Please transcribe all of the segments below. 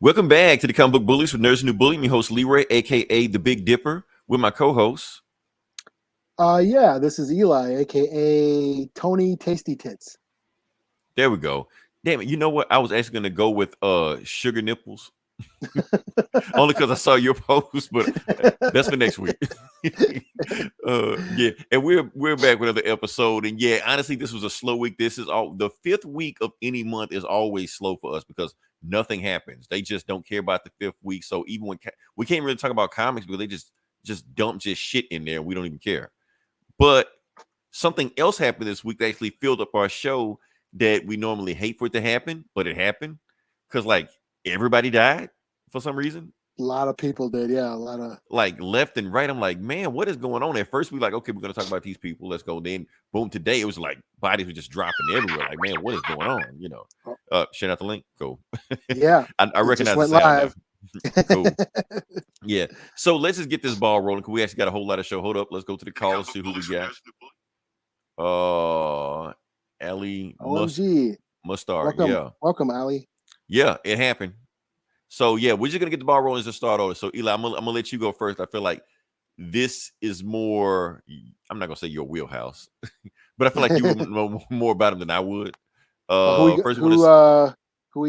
Welcome back to the Comic Book Bullies with Nerds and New Bully. I'm your host Leroy, aka the Big Dipper, with my co-host. Yeah, this is Eli, aka Tony Tasty Tits. There we go. Damn it, you know what? I was actually gonna go with Sugar Nipples. Only because I saw your post, but that's for next week. Yeah, and we're back with another episode. And yeah, honestly, this was a slow week. This is all the fifth week of any month is always slow for us because nothing happens. They just don't care about the fifth week. So even when we can't really talk about comics because they just dump just shit in there, and we don't even care. But something else happened this week that actually filled up our show that we normally hate for it to happen, but it happened because like everybody died for some reason. A lot of people did, yeah. A lot of like left and right. I'm like, man, what is going on? At first, we like, okay, we're gonna talk about these people. Let's go. Then, boom, today it was like bodies were just dropping everywhere. Like, man, what is going on? You know, share out the link. Cool. Yeah, I recognize the sound now. Cool. Yeah. So let's just get this ball rolling because we actually got a whole lot of show. Hold up. Let's go to the call and see who we got. Ali Mustard. Welcome, Ali. Yeah, it happened. So yeah, we're just gonna get the ball rolling and just start over. So Eli, I'm gonna let you go first. I feel like this is more. I'm not gonna say your wheelhouse, but I feel like you would know more about him than I would. Who we first on the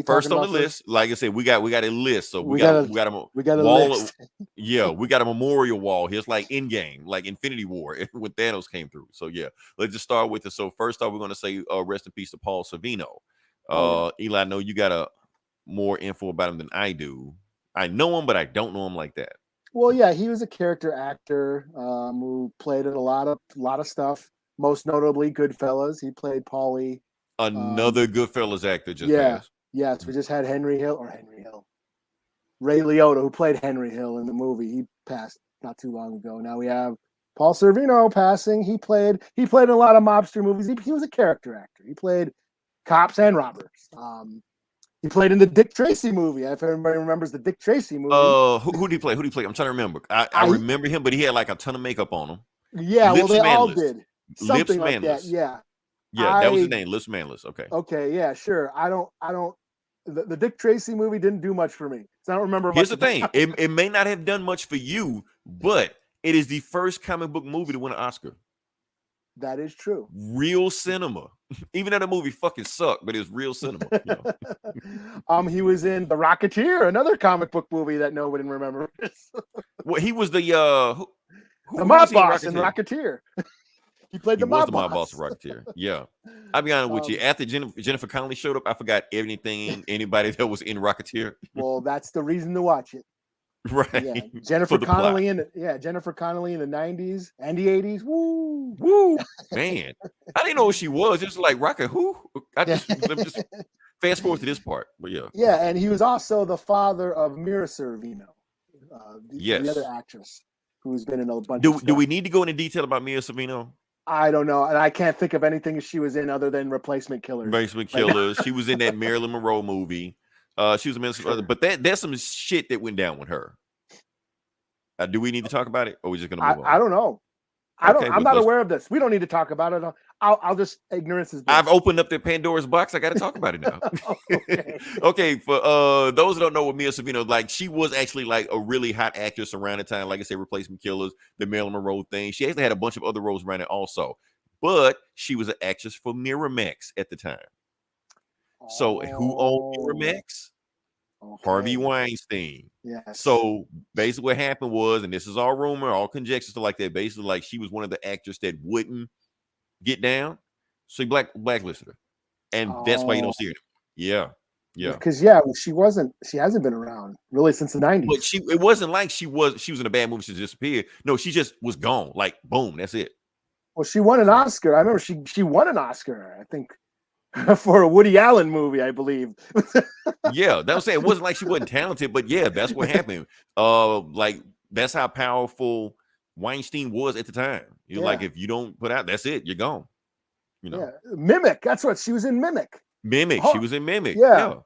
first? list? Like I said, we got a list. So we got a wall. List. Yeah, we got a memorial wall. Here's like Endgame, like Infinity War when Thanos came through. So yeah, let's just start with it. So first off, we're gonna say rest in peace to Paul Sorvino. Eli, I know you got a more info about him than I do. I know him, but I don't know him like that. Well, yeah, he was a character actor who played in a lot of stuff. Most notably, Goodfellas. He played Paulie. Another Goodfellas actor just passed. Yes, we just had Ray Liotta, who played Henry Hill in the movie. He passed not too long ago. Now we have Paul Sorvino passing. He played in a lot of mobster movies. He was a character actor. He played cops and robbers. He played in the Dick Tracy movie. If everybody remembers the Dick Tracy movie. Who did he play? I'm trying to remember. I remember him, but he had like a ton of makeup on him. Yeah, well, they all did. Something like that. Yeah. Yeah, that was his name, Lips Manless. Okay. Okay, yeah, sure. I don't. The Dick Tracy movie didn't do much for me. So I don't remember. Here's the thing: it may not have done much for you, but it is the first comic book movie to win an Oscar. That is true. Real cinema. Even though the movie fucking sucked, but it's real cinema. You know? He was in The Rocketeer, another comic book movie that nobody remembers. Well, he was the mob boss in Rocketeer. He played the mob boss of Rocketeer. Yeah. I'll be honest with you. After Jennifer Connelly showed up, I forgot anybody that was in Rocketeer. Well, that's the reason to watch it. Right. Yeah. Jennifer Connelly in the 90s and the 80s. Woo. Man. I didn't know who she was. It's like Rocket who? Let me just fast forward to this part. But yeah. Yeah, and he was also the father of Mira Sorvino. The other actress who's been in a bunch of stuff. Do we need to go into detail about Mira Sorvino? I don't know. And I can't think of anything she was in other than Replacement Killers. She was in that Marilyn Monroe movie. She was a minister, but there's some shit that went down with her. Do we need to talk about it, or are we just gonna move on? I don't know. I'm not aware of this. We don't need to talk about it. I'll just ignorance is bliss. I've opened up the Pandora's box. I got to talk about it now. Okay. For those that don't know what Mira Sorvino, like, she was actually like a really hot actress around the time. Like I said, Replacement Killers, the Marilyn Monroe thing. She actually had a bunch of other roles around it also, but she was an actress for Miramax at the time. So who owned Miramax? Okay. Harvey Weinstein. Yes. So basically what happened was, and this is all rumor, all conjecture, stuff like that. Basically, like, she was one of the actors that wouldn't get down. So he blacklisted her. And that's why you don't see her. Yeah. Because she hasn't been around really since the 90s. But it wasn't like she was in a bad movie, she disappeared. No, she just was gone. Like, boom, that's it. Well, she won an Oscar. I remember she won an Oscar, I think. For a Woody Allen movie, I believe. Yeah, that was saying it wasn't like she wasn't talented, but yeah, that's what happened. Like, that's how powerful Weinstein was at the time. You're like, if you don't put out, that's it, you're gone. You know, Mimic. That's what she was in. Mimic. She was in Mimic. Yeah.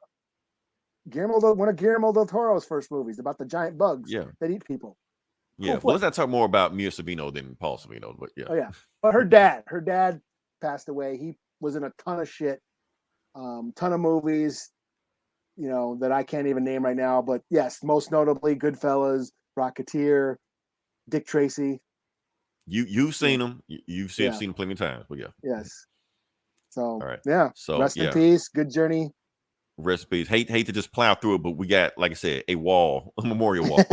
One of Guillermo del Toro's first movies about the giant bugs that eat people. Yeah, well, let's not talk more about Mira Sorvino than Paul Sorvino, but yeah. Oh yeah, but her dad passed away. He was in a ton of shit, ton of movies. that I can't even name right now. But yes, most notably Goodfellas, Rocketeer, Dick Tracy. You've seen him. You've seen him plenty of times. But yeah. Yes. So All right. yeah. So rest in peace. Good journey. Recipes. Hate to just plow through it, but we got, like I said, a memorial wall.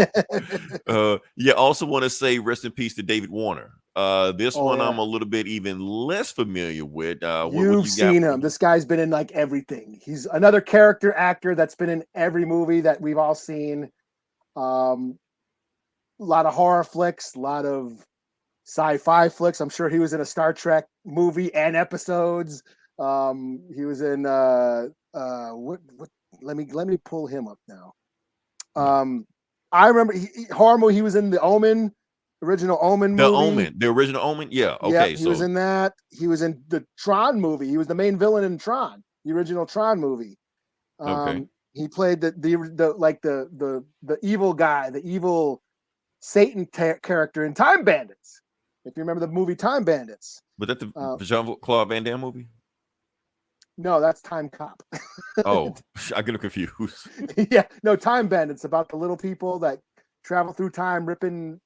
Also want to say rest in peace to David Warner. This one I'm a little bit even less familiar with. You've seen him. This guy's been in like everything. He's another character actor that's been in every movie that we've all seen. A lot of horror flicks, a lot of sci-fi flicks. I'm sure he was in a Star Trek movie and episodes. He was in what let me pull him up now. I remember horror movie. He was in the original Omen movie. The original Omen. Yeah. Okay. He was in that. He was in the Tron movie. He was the main villain in Tron, the original Tron movie. He played the evil guy, the evil Satan character in Time Bandits. If you remember the movie Time Bandits. Was that the Jean-Claude Van Damme movie? No, that's Time Cop. Oh, I get confused. Yeah, no, Time Bandits, about the little people that travel through time, ripping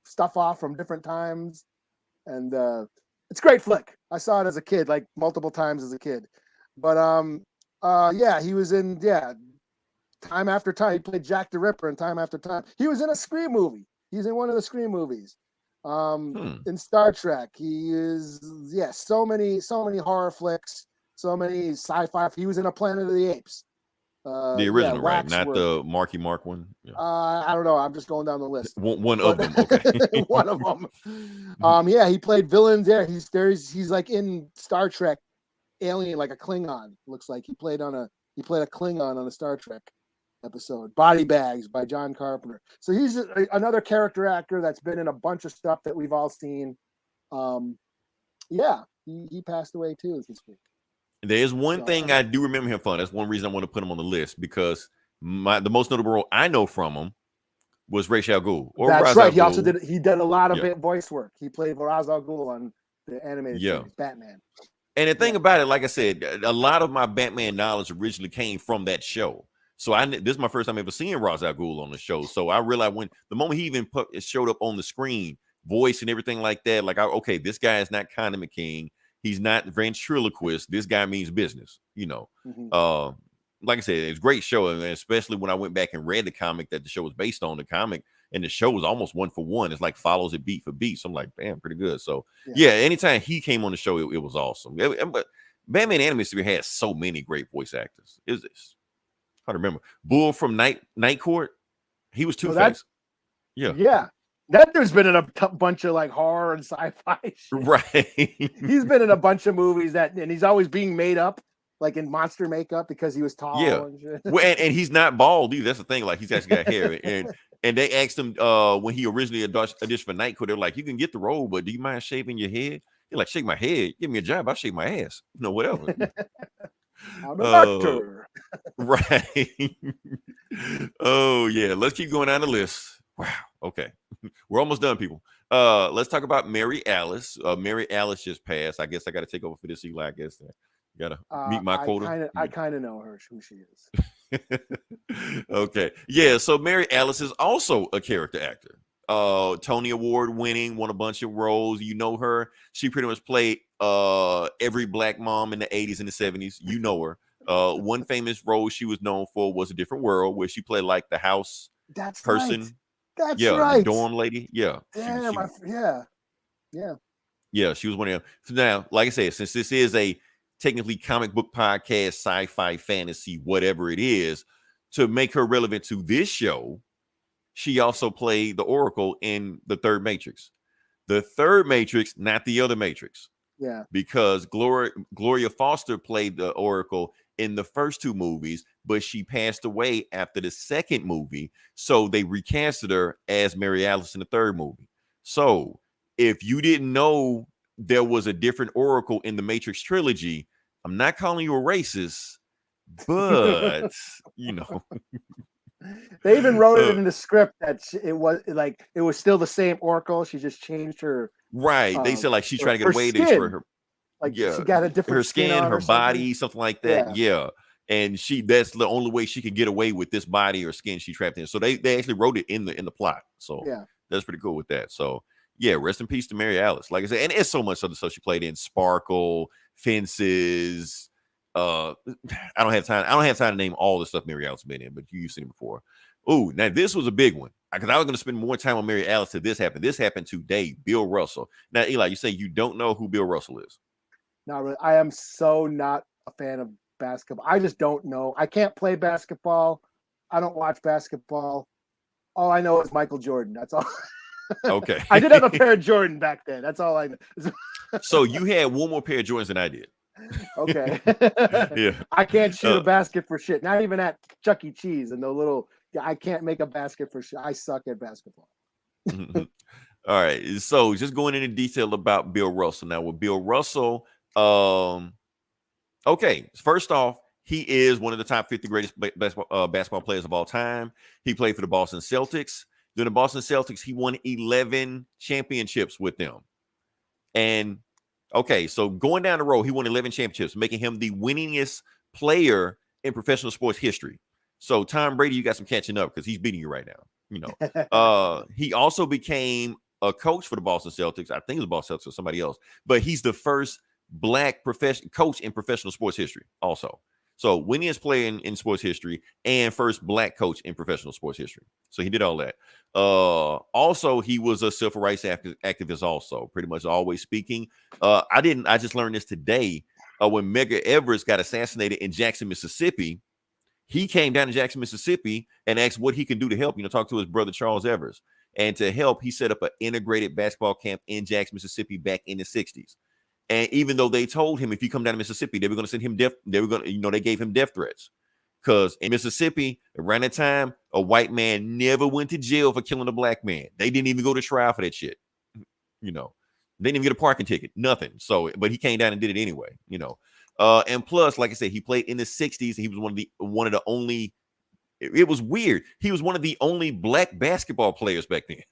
stuff off from different times. And it's a great flick. I saw it as a kid, like multiple times as a kid. But he was in Time After Time. He played Jack the Ripper in Time After Time. He was in a Scream movie. He's in one of the Scream movies. In Star Trek. He is so many horror flicks. So many sci-fi. He was in a Planet of the Apes. The original, right? Not the Marky Mark one. Yeah. I don't know. I'm just going down the list. One of them. Okay. One of them. He played villains. Yeah, he's like in Star Trek, alien, like a Klingon. Looks like he played a Klingon on a Star Trek episode. Body Bags by John Carpenter. So he's another character actor that's been in a bunch of stuff that we've all seen. He passed away too this week. There's one thing I do remember him from. That's one reason I want to put him on the list, because the most notable role I know from him was Ra's al Ghul. That's right. He also did a lot of voice work. He played Ra's al Ghul on the animated series, Batman. And the thing about it, like I said, a lot of my Batman knowledge originally came from that show. So this is my first time ever seeing Ra's al Ghul on the show. So I realized when the moment he even showed up on the screen, voice and everything like that, like, this guy is not Conor McKing. He's not ventriloquist. This guy means business, Like I said, it's a great show. And especially when I went back and read the comic that the show was based on, the comic, and the show was almost 1-for-1. It's like follows it beat for beat. So I'm like, damn, pretty good. So anytime he came on the show, it was awesome. But Batman Animated Series had so many great voice actors. Is this? I don't remember. Bull from Night Court. He was Two-Face. Yeah. That dude's been in a bunch of like horror and sci-fi shit. Right. He's been in a bunch of movies and he's always being made up, like in monster makeup, because he was tall. Yeah. And shit. Well, and he's not bald either. That's the thing. Like, he's actually got hair. And they asked him when he originally auditioned for Night Court, they're like, you can get the role, but do you mind shaving your head? He's like, shave my head. Give me a job. I'll shave my ass. Whatever. I'm a doctor. Right. Oh, yeah. Let's keep going down the list. Wow. Okay. We're almost done, people. Let's talk about Mary Alice. Mary Alice just passed. I guess I got to take over for this, Eli. I guess got to meet my quota. I kind of know her, who she is. Okay. Yeah. So Mary Alice is also a character actor. Tony Award winning, won a bunch of roles. You know her. She pretty much played every black mom in the 80s and the 70s. You know her. One famous role she was known for was A Different World, where she played like the house person. Right. That's right. The dorm lady. Yeah. Yeah. She was one of them. So now, like I said, since this is a technically comic book podcast, sci-fi, fantasy, whatever it is, to make her relevant to this show, she also played the Oracle in the third Matrix. The third Matrix, not the other Matrix. Yeah. Because Gloria Foster played the Oracle in the first two movies, but she passed away after the second movie. So they recasted her as Mary Alice in the third movie. So if you didn't know there was a different Oracle in the Matrix trilogy, I'm not calling you a racist, but They even wrote it in the script that it was still the same Oracle. She just changed her. Right. They said like she tried to get away skin. For her. Like she got a different her skin, her body, something like that. Yeah. and that's the only way she could get away with this body or skin she trapped in. So they actually wrote it in the plot. So Yeah. that's pretty cool with that. So yeah, rest in peace to Mary Alice. Like I said, and it's so much other stuff she played in: Sparkle, Fences. I don't have time. I don't have time to name all the stuff Mary Alice has been in, but you've seen it before. Oh, now this was a big one because I was going to spend more time on Mary Alice till this happened. This happened today. Bill Russell. Now, Eli, you say you don't know who Bill Russell is. Not really. I am so not a fan of basketball. I just don't know. I can't play basketball. I don't watch basketball. All I know is Michael Jordan. That's all. Okay. I did have a pair of Jordan back then. That's all I know. So you had one more pair of Jordans than I did. Okay. Yeah. I can't shoot a basket for shit. Not even at Chuck E. Cheese and the little. I can't make a basket for shit. I suck at basketball. All right. So just going into detail about Bill Russell. Now with Bill Russell, okay. First off, he is one of the top 50 greatest basketball players of all time. He played for the Boston Celtics. During the Boston Celtics, he won 11 championships with them. And okay, so going down the road, he won 11 championships, making him the winningest player in professional sports history. So Tom Brady, you got some catching up because he's beating you right now. You know, he also became a coach for the Boston Celtics. I think it was Boston Celtics or somebody else, but he's the first black coach in professional sports history also. So winningest player in sports history and first black coach in professional sports history. So he did all that. Also, he was a civil rights activist also, pretty much always speaking. I just learned this today. When Medgar Evers got assassinated in Jackson, Mississippi, he came down to Jackson, Mississippi and asked what he could do to help, talk to his brother, Charles Evers. And to help, he set up an integrated basketball camp in Jackson, Mississippi back in the 60s. And even though they told him if you come down to Mississippi, they were going to send him they gave him death threats. Because in Mississippi, around that time, a white man never went to jail for killing a black man. They didn't even go to trial for that shit. They didn't even get a parking ticket, nothing. So, but he came down and did it anyway, and plus, like I said, he played in the 60s. He was one of the only, it was weird. He was one of the only black basketball players back then.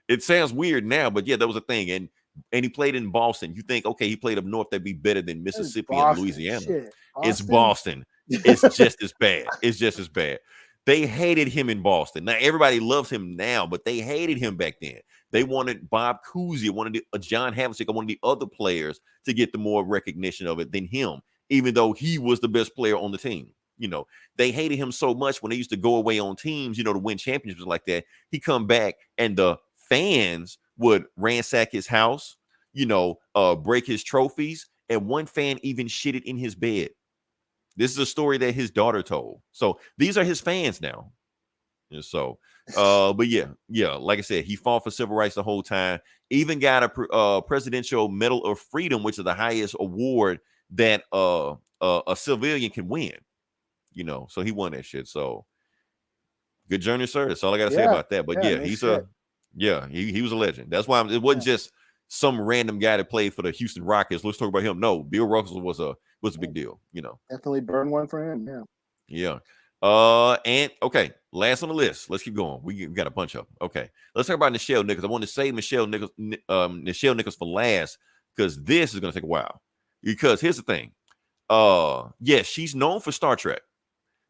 It sounds weird now, but yeah, that was a thing. And he played in Boston. You think, okay, he played up north, that'd be better than Mississippi and Louisiana. Shit. It's Boston. It's just as bad. It's just as bad. They hated him in Boston. Now everybody loves him now, but they hated him back then. They wanted Bob Cousy, wanted John Havlicek, one of the other players to get the more recognition of it than him, even though he was the best player on the team. They hated him so much when they used to go away on teams, to win championships like that. He come back and the fans would ransack his house, break his trophies, and one fan even shitted in his bed. This is a story that his daughter told. So these are his fans now. And so, but yeah, like I said, he fought for civil rights the whole time. Even got a Presidential Medal of Freedom, which is the highest award that a civilian can win. So he won that shit. So good journey, sir. That's all I got to say about that. But he was a legend. That's why it wasn't just some random guy that played for the Houston Rockets. Let's talk about him. No, Bill Russell was a big deal. Definitely burn one for him. Yeah. And okay, last on the list. Let's keep going. We got a bunch of them. Okay, let's talk about Nichelle Nichols. I want to save Nichelle Nichols for last because this is going to take a while. Because here's the thing. Yes, she's known for Star Trek.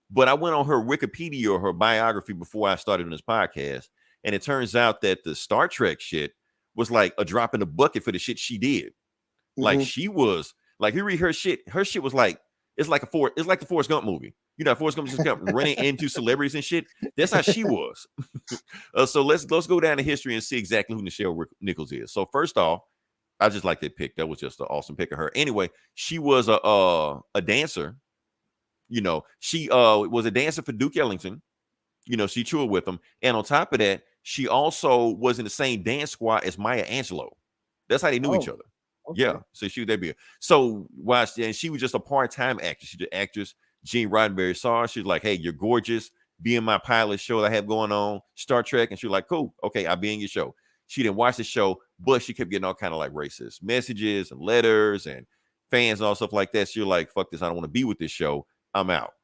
But I went on her Wikipedia or her biography before I started on this podcast, and it turns out that the Star Trek shit was like a drop in the bucket for the shit she did. Mm-hmm. Like she was like, you read her shit. Her shit was like it's like the Forrest Gump movie. Forrest Gump just kept running into celebrities and shit. That's how she was. So let's go down to history and see exactly who Nichelle Nichols is. So first off, I just like that pick. That was just an awesome pick of her. Anyway, she was a dancer. She was a dancer for Duke Ellington. She toured with him. And on top of that, she also was in the same dance squad as Maya Angelou. That's how they knew each other. Okay. Yeah. So she was that big. So and she was just a part-time actress. She's the actress. Gene Roddenberry saw her. She's like, hey, you're gorgeous. Be in my pilot show that I have going on, Star Trek. And she was like, cool. Okay, I'll be in your show. She didn't watch the show, but she kept getting all kind of like racist messages and letters and fans and all stuff like that. She was like, fuck this. I don't want to be with this show. I'm out.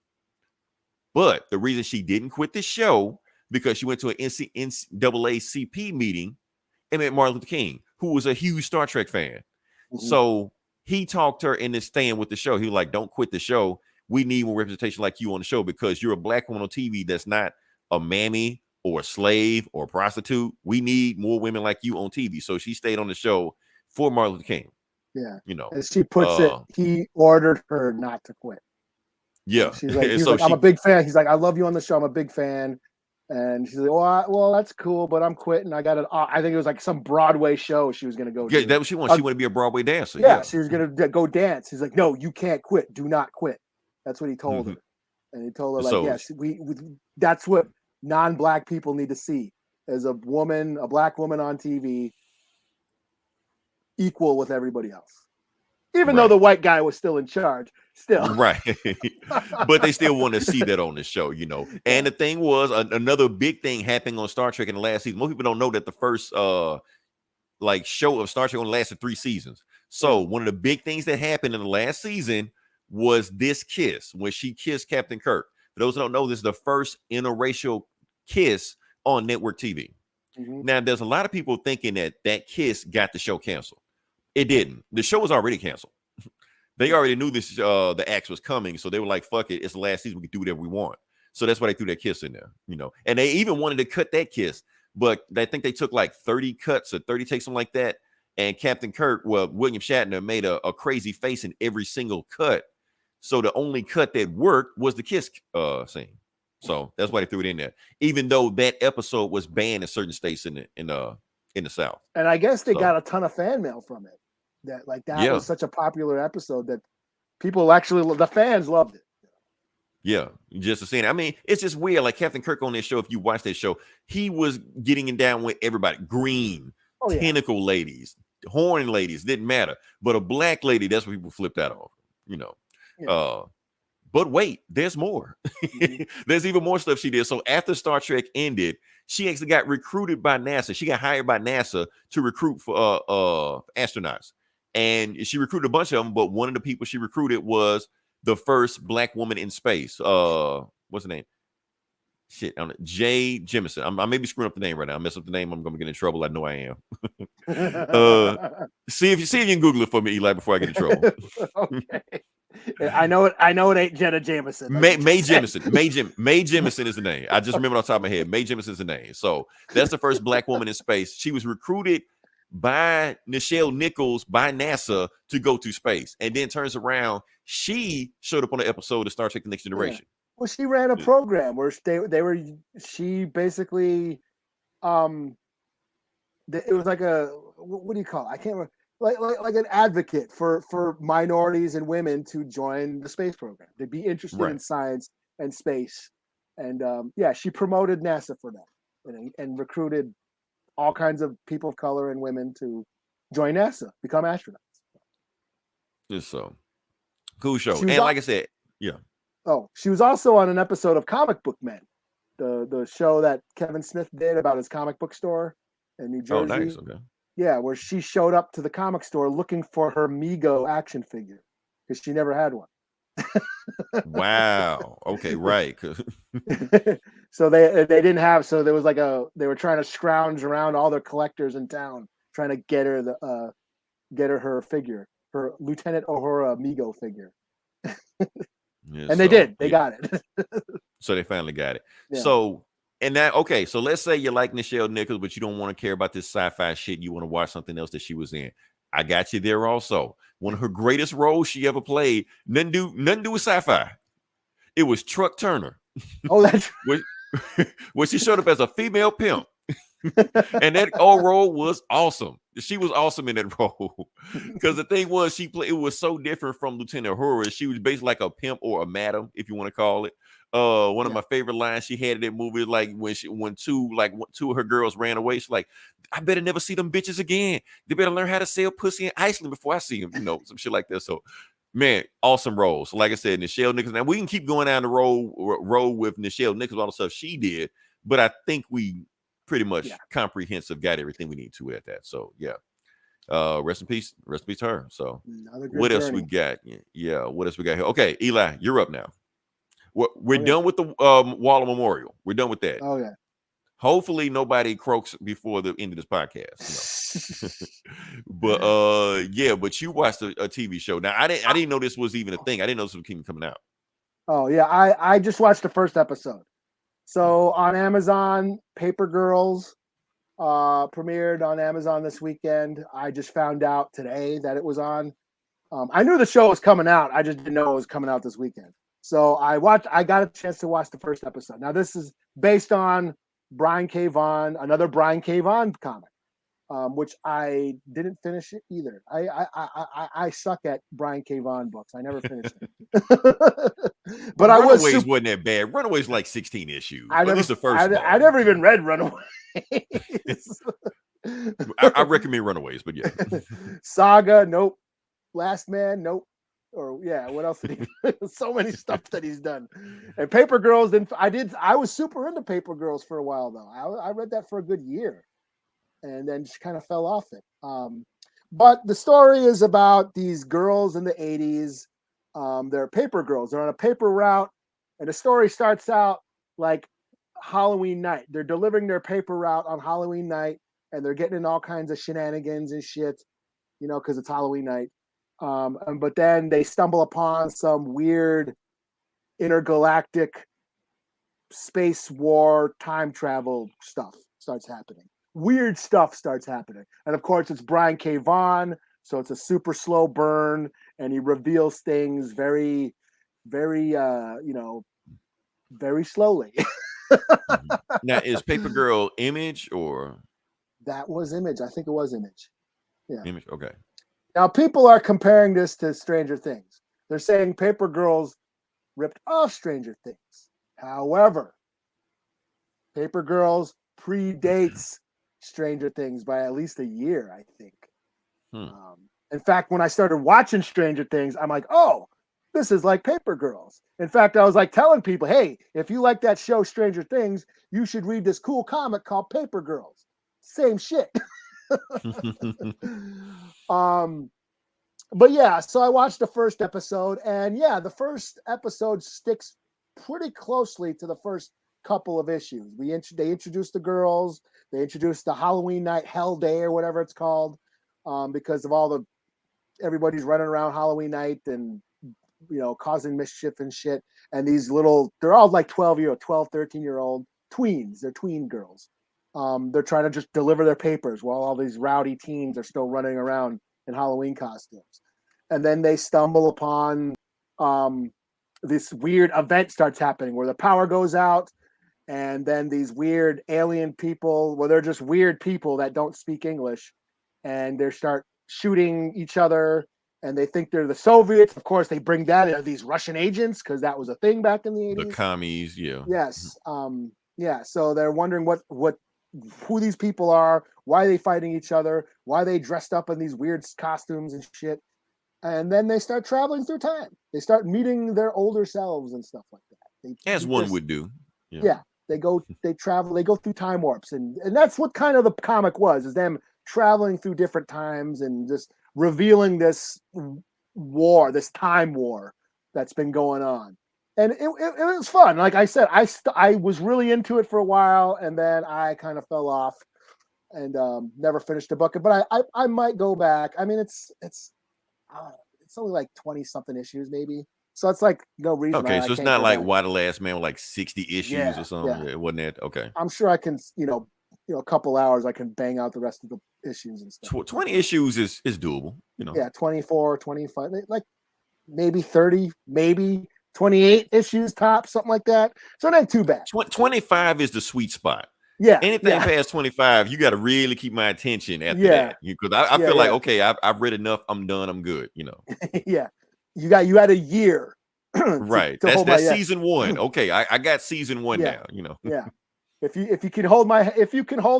But the reason she didn't quit the show because she went to an NAACP meeting and met Martin Luther King, who was a huge Star Trek fan. Mm-hmm. So he talked her into staying with the show. He was like, don't quit the show. we need more representation like you on the show because you're a black woman on TV that's not a mammy or a slave or a prostitute. We need more women like you on TV. So she stayed on the show for Martin Luther King. Yeah. You know, as she puts it, he ordered her not to quit. Yeah. She's like, he's like, I'm a big fan. He's like, I love you on the show. I'm a big fan. And she's like, well, that's cool, but I'm quitting. I got it. I think it was like some Broadway show she was going to go Yeah, do. that's what she wanted. She wanted to be a Broadway dancer. Yeah, she was going to go dance. He's like, no, you can't quit. Do not quit. That's what he told her. And he told her, like, yes, we that's what non-black people need to see as a woman, a black woman on TV, equal with everybody else. Even though the white guy was still in charge, still. Right. But they still want to see that on the show, you know. And the thing was, another big thing happening on Star Trek in the last season. Most people don't know that the first like show of Star Trek only lasted 3 seasons. So one of the big things that happened in the last season was this kiss when she kissed Captain Kirk. For those who don't know, this is the first interracial kiss on network TV. Now, there's a lot of people thinking that that kiss got the show canceled. It didn't. The show was already canceled. They already knew this the axe was coming, so they were like, fuck it, it's the last season, we can do whatever we want. So that's why they threw that kiss in there, you know. And they even wanted to cut that kiss, but I think they took like 30 cuts or 30 takes, something like that. And Captain Kirk, William Shatner made a crazy face in every single cut. So the only cut that worked was the kiss scene. So that's why they threw it in there, even though that episode was banned in certain states in the South. And I guess they got a ton of fan mail from it. That was such a popular episode that people actually, the fans loved it. Yeah, just to see it. I mean, it's just weird. Like Captain Kirk on this show, if you watch that show, he was getting it down with everybody. Green, tentacle ladies, horn ladies, didn't matter. But a black lady, that's what people flipped out on, you know. Yeah. But wait, there's more. There's even more stuff she did. So after Star Trek ended, she actually got recruited by NASA. She got hired by NASA to recruit for astronauts. And she recruited a bunch of them, but one of the people she recruited was the first black woman in space. What's her name? Shit, Jay Jemison. I may be screwing up the name right now. I mess up the name, I'm gonna get in trouble. I know I am. See if you can Google it for me, Eli, before I get in trouble. Okay. I know it ain't Jenna Jameson. Mae Jemison. Mae Jemison is the name. I just remember off the top of my head. Mae Jemison is the name. So that's the first black woman in space. She was recruited by Nichelle Nichols by NASA to go to space, and then turns around. She showed up on the episode of Star Trek: The Next Generation. Well, she ran a program where she basically, it was like what do you call it? I can't remember. Like an advocate for minorities and women to join the space program, to be interested in science and space. And she promoted NASA for that and recruited all kinds of people of color and women to join NASA, become astronauts. Just so cool show. And like I said, Oh, she was also on an episode of Comic Book Men, the show that Kevin Smith did about his comic book store in New Jersey. Oh, nice. Okay. Yeah, where she showed up to the comic store looking for her Mego action figure because she never had one. Wow. Okay, right. So they didn't have. So there was they were trying to scrounge around all their collectors in town, trying to get her her figure, her Lieutenant Uhura Mego figure. And they did. They got it. So they finally got it. Yeah. So. And that, okay, so let's say you like Nichelle Nichols, but you don't want to care about this sci-fi shit. You want to watch something else that she was in. I got you there also. One of her greatest roles she ever played, nothing do with sci-fi. It was Truck Turner. Oh, that's where she showed up as a female pimp. And that role was awesome. She was awesome in that role. Because the thing was, it was so different from Lieutenant Uhura. She was basically like a pimp or a madam, if you want to call it. One of my favorite lines she had in that movie, like when two of her girls ran away, she's like, I better never see them bitches again. They better learn how to sell pussy in Iceland before I see them, you know, some shit like that. So, man, awesome roles. So like I said, Nichelle Nichols. Now we can keep going down the road with Nichelle Nichols, all the stuff she did, but I think we pretty much comprehensive got everything we need to at that. So yeah. Rest in peace to her. So what else we got? Yeah, what else we got here? Okay, Eli, you're up now. We're done with the Waller Memorial. We're done with that. Oh yeah. Hopefully nobody croaks before the end of this podcast. But but you watched a TV show. Now I didn't know this was even a thing. I didn't know this was even coming out. Oh yeah, I just watched the first episode. So on Amazon, Paper Girls premiered on Amazon this weekend. I just found out today that it was on. I knew the show was coming out. I just didn't know it was coming out this weekend. So I got a chance to watch the first episode. Now this is based on Brian K. Vaughan, another Brian K. Vaughan comic, which I didn't finish it either. I suck at Brian K. Vaughan books. I never finished it. But I was Runaways wasn't that bad. Runaways like 16 issues. At least the first I never even read Runaways. I recommend Runaways, but yeah. Saga, nope. Last Man, nope. Or yeah, what else did he? So many stuff that he's done. And Paper Girls, I was super into Paper Girls for a while though. I read that for a good year, and then just kind of fell off it. But the story is about these girls in the 80s. They're paper girls. They're on a paper route, and the story starts out like Halloween night. They're delivering their paper route on Halloween night, and they're getting in all kinds of shenanigans and shit, because it's Halloween night. But then they stumble upon some weird intergalactic space war time travel stuff starts happening. Weird stuff starts happening. And of course, it's Brian K. Vaughan, so it's a super slow burn, and he reveals things very, very, very slowly. Now, is Paper Girl Image or? That was Image. I think it was Image. Yeah. Image, okay. Now, people are comparing this to Stranger Things. They're saying Paper Girls ripped off Stranger Things. However, Paper Girls predates Stranger Things by at least a year, I think. In fact, when I started watching Stranger Things, I'm like, oh, this is like Paper Girls. In fact, I was like telling people, hey, if you like that show Stranger Things, you should read this cool comic called Paper Girls. Same shit. But yeah, so I watched the first episode, and yeah, the first episode sticks pretty closely to the first couple of issues. They introduced the girls, they introduced the Halloween night Hell Day or whatever it's called, because of everybody's running around Halloween night and causing mischief and shit. And these they're all like 12, 13-year-old tweens. They're tween girls. They're trying to just deliver their papers while all these rowdy teens are still running around in Halloween costumes. And then they stumble upon this weird event starts happening where the power goes out, and then these weird alien people, they're just weird people that don't speak English, and they start shooting each other, and they think they're the Soviets. Of course, they bring that in these Russian agents because that was a thing back in the 80s. The commies, yeah. Yes. Yeah. So they're wondering who these people are, why are they fighting each other, why are they dressed up in these weird costumes and shit. And then they start traveling through time. They start meeting their older selves and stuff like that. As one would do. Yeah. They travel, they go through time warps. And that's what kind of the comic was, is them traveling through different times and just revealing this war, this time war that's been going on. And it was fun. Like I said, I was really into it for a while, and then I kind of fell off and never finished the book. But I might go back. I mean, it's only like 20 something issues, maybe. So it's like no reason. Okay, so it's not like Why the Last Man with like 60 issues or something. Yeah. It wasn't that. Okay. I'm sure I can, a couple hours I can bang out the rest of the issues and stuff. 20 issues is doable. Yeah, 24, 25, like maybe 30, maybe 28 issues top, something like that. So not too bad. 25 is the sweet spot. Yeah. Anything past 25, you got to really keep my attention after that. Because I feel like, okay, I've read enough. I'm done. I'm good. Yeah. You had a year. Right. That's season one. Okay. I got season one now, Yeah. If you can hold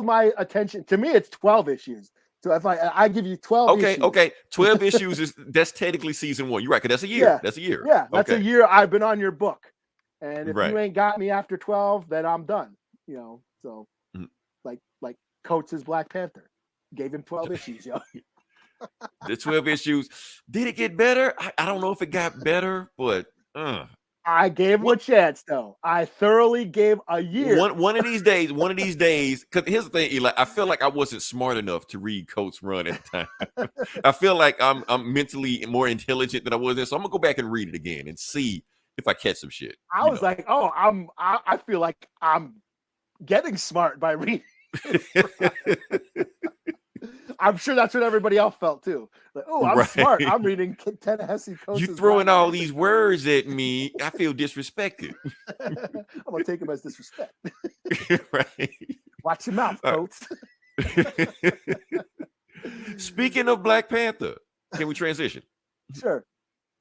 my attention, to me, it's 12 issues. So if I give you 12 issues. Okay. 12 issues that's technically season one. You're right, because that's a year. Yeah. That's a year. Yeah, that's a year I've been on your book. And if you ain't got me after 12, then I'm done. So like Coates' Black Panther. Gave him 12 issues, yo. The 12 issues. Did it get better? I don't know if it got better, but I gave him a chance, though. I thoroughly gave a year. One of these days, because here's the thing, Eli, I feel like I wasn't smart enough to read Coates' run at the time. I feel like I'm mentally more intelligent than I was then, so I'm gonna go back and read it again and see if I catch some shit. I was like, oh, I feel like I'm getting smart by reading. I'm sure that's what everybody else felt too. Like, oh, I'm smart. I'm reading Ta-Nehisi Coates'. You throwing all these words at me. I feel disrespected. I'm gonna take them as disrespect. Right. Watch your mouth, Coates. Speaking of Black Panther, can we transition? Sure.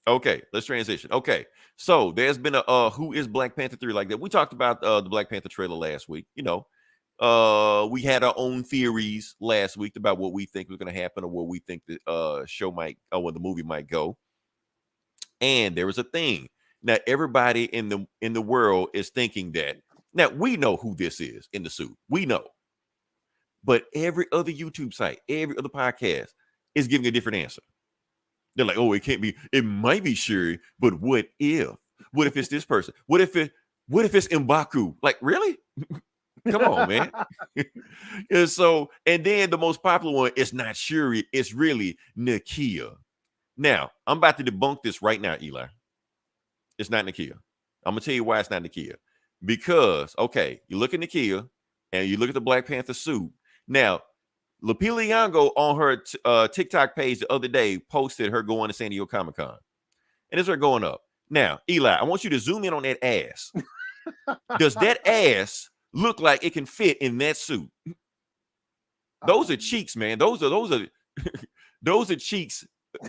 Okay, let's transition. Okay, so there's been a who is Black Panther theory like that. We talked about the Black Panther trailer last week. We had our own theories last week about what we think was going to happen or what we think the show might or what the movie might go. And there was a thing. Now everybody in the world is thinking that. Now we know who this is in the suit. We know. But every other YouTube site, every other podcast is giving a different answer. They're like, oh, it can't be. It might be Shuri, but what if? What if it's this person? What if it's M'Baku? Like, really? Come on, man. And then the most popular one is not Shuri. It's really Nakia. Now, I'm about to debunk this right now, Eli. It's not Nakia. I'm going to tell you why it's not Nakia. Because, okay, you look at Nakia and you look at the Black Panther suit. Now, Lupita Nyong'o on her TikTok page the other day posted her going to San Diego Comic-Con. And it's her going up. Now, Eli, I want you to zoom in on that ass. Does that ass look like it can fit in that suit? Those are cheeks, man. Those are cheeks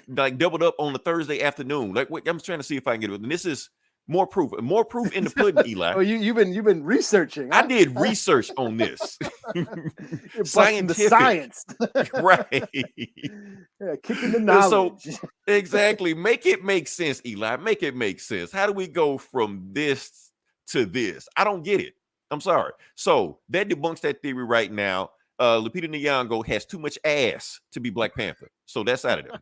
like doubled up on a Thursday afternoon. Like, wait, I'm trying to see if I can get it. And this is more proof in the pudding, Eli. Oh, you've been researching. Huh? I did research on this. Scientific science, right? Yeah, kicking the knowledge. So exactly, make it make sense, Eli. Make it make sense. How do we go from this to this? I don't get it. I'm sorry. So that debunks that theory right now. Lupita Nyong'o has too much ass to be Black Panther, so that's out of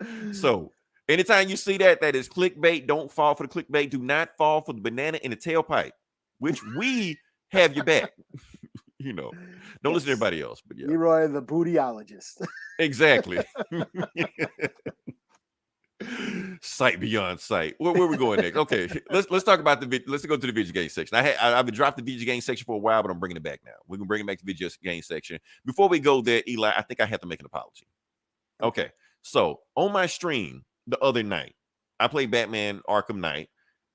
there. So. Anytime you see that is clickbait, don't fall for the clickbait. Do not fall for the banana in the tailpipe, which we have your back. Don't listen to everybody else. But yeah, Leroy the bootyologist. Exactly. Sight beyond sight. Where we going next? Okay, let's talk about let's go to the Vidja Game section. I've been dropped the Vidja Game section for a while, but I'm bringing it back now. We can bring it back to the Vidja Game section. Before we go there, Eli, I think I have to make an apology. Okay, so on my stream the other night, I played Batman Arkham Knight,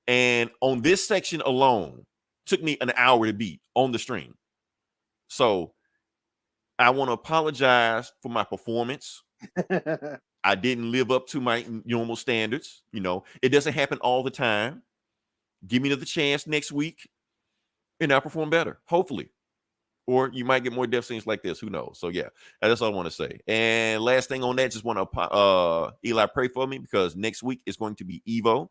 and on this section alone, took me an hour to beat on the stream. So I want to apologize for my performance. I didn't live up to my normal standards. It doesn't happen all the time. Give me another chance next week, and I'll perform better, hopefully. Or you might get more death scenes like this. Who knows? So yeah, that's all I want to say. And last thing on that, just want to Eli, pray for me because next week is going to be Evo.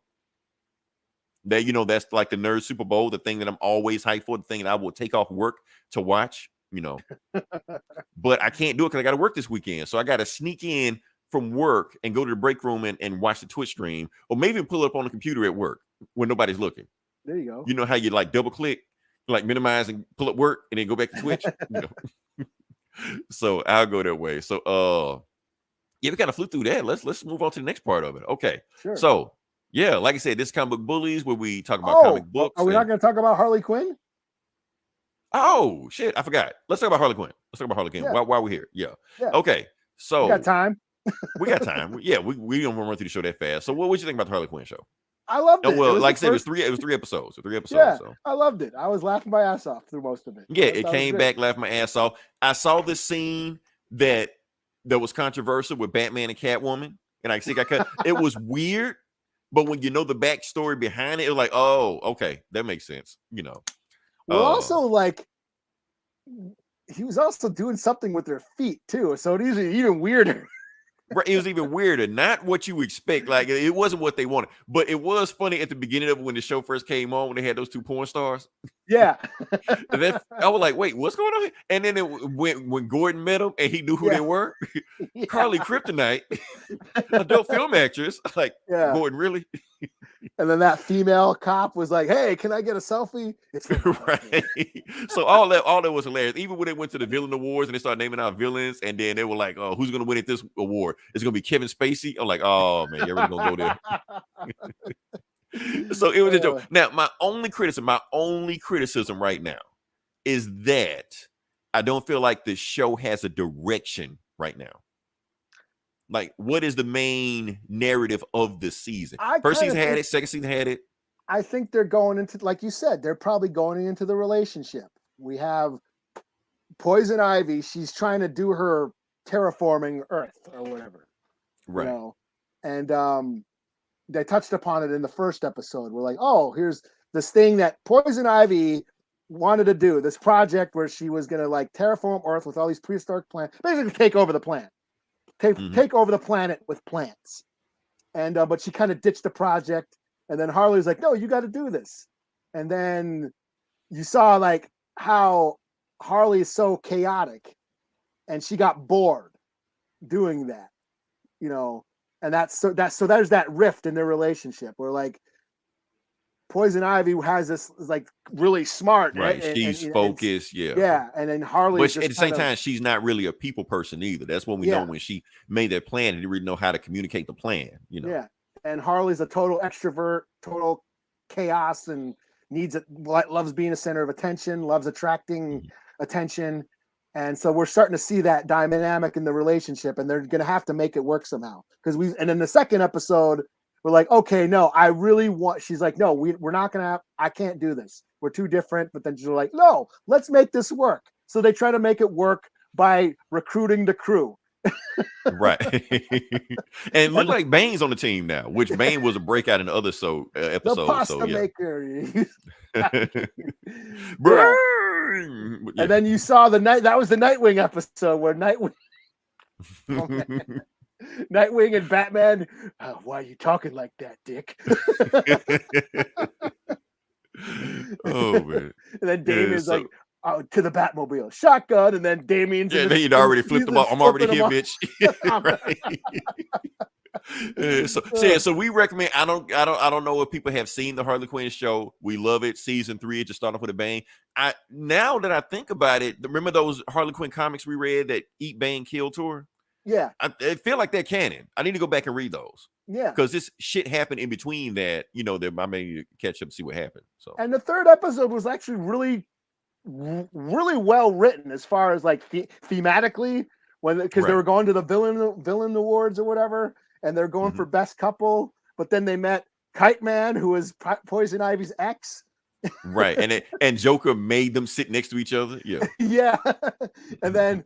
That that's like the nerd Super Bowl, the thing that I'm always hyped for, the thing that I will take off work to watch. But I can't do it because I got to work this weekend, so I got to sneak in from work and go to the break room and watch the Twitch stream, or maybe pull it up on the computer at work when nobody's looking. There you go. You know how you like double click, like minimize and pull up work and then go back to Twitch. So I'll go that way. So yeah, we kind of flew through that. Let's move on to the next part of it. Okay. Sure. So yeah, like I said, this Comic Book Bullies where we talk about comic books. Are we not going to talk about Harley Quinn? Oh shit, I forgot. Let's talk about Harley Quinn. Yeah. While we're here. Yeah. Okay. So we got time. We got time. Yeah, we don't want to run through the show that fast. So what would you think about the Harley Quinn show? I loved it. Well, like I said, it was three episodes. Yeah, so. I loved it. I was laughing my ass off through most of it. Yeah, it came back, laughing my ass off. I saw the scene that was controversial with Batman and Catwoman, and I think it was weird, but when you know the backstory behind it, it was like, oh, okay, that makes sense. Well, also like he was also doing something with their feet too, so it is even weirder. Right, it was even weirder. Not what you expect. Like it wasn't what they wanted, but it was funny at the beginning of it when the show first came on when they had those two porn stars. Yeah, and then I was like, "Wait, what's going on here?" And then when Gordon met them and he knew who they were, Carly Kryptonite, adult film actress. Like, Gordon, really? And then that female cop was like, "Hey, can I get a selfie?" It's right. So all that was hilarious. Even when they went to the villain awards and they started naming out villains, and then they were like, "Oh, who's gonna win at this award? It's gonna be Kevin Spacey." I'm like, "Oh man, you're really gonna go there?" So it was a joke. Now, my only criticism right now is that I don't feel like the show has a direction right now. Like, what is the main narrative of the season? First season had it, second season had it. I think they're going into, like you said, they're probably going into the relationship. We have Poison Ivy. She's trying to do her terraforming Earth or whatever. Right. You know? And they touched upon it in the first episode. We're like, oh, here's this thing that Poison Ivy wanted to do, this project where she was going to like terraform Earth with all these prehistoric plants, basically take over the planet. Take over the planet with plants. And but she kind of ditched the project. And then Harley's like, no, you got to do this. And then you saw like how Harley is so chaotic and she got bored doing that, you know, and so there's that rift in their relationship where like Poison Ivy has this like really smart, right? She's focused, yeah. And then Harley, but at the same time, she's not really a people person either. That's what we know when she made that plan and didn't really know how to communicate the plan, you know. Yeah, and Harley's a total extrovert, total chaos, and loves being a center of attention, loves attracting attention, and so we're starting to see that dynamic in the relationship, and they're going to have to make it work somehow. And in the second episode, we're like, okay, no, I really want. She's like, no, we're not going to have. I can't do this. We're too different. But then she's like, no, let's make this work. So they try to make it work by recruiting the crew. Right. And it looked like Bane's on the team now, which Bane was a breakout in the other episodes. The pasta maker. And then you saw that was the Nightwing episode where Nightwing. Nightwing and Batman. Why are you talking like that, Dick? Oh man! And then Damien's like, "Oh, to the Batmobile, shotgun." And then Damien's he'd already flipped them off. I'm already here, bitch. So we recommend. I don't know if people have seen the Harley Quinn show. We love it. Season 3, it just started off with a bang. Now that I think about it, remember those Harley Quinn comics we read that Eat, Bang, Kill tour? Yeah, I feel like they're canon. I need to go back and read those. Yeah, because this shit happened in between that. You know, I may need to catch up and see what happened. So, and the third episode was actually really well written as far as like thematically, because they were going to the villain awards or whatever, and they're going for best couple. But then they met Kite Man, who is Poison Ivy's ex. Right, and Joker made them sit next to each other. Yeah, yeah, and then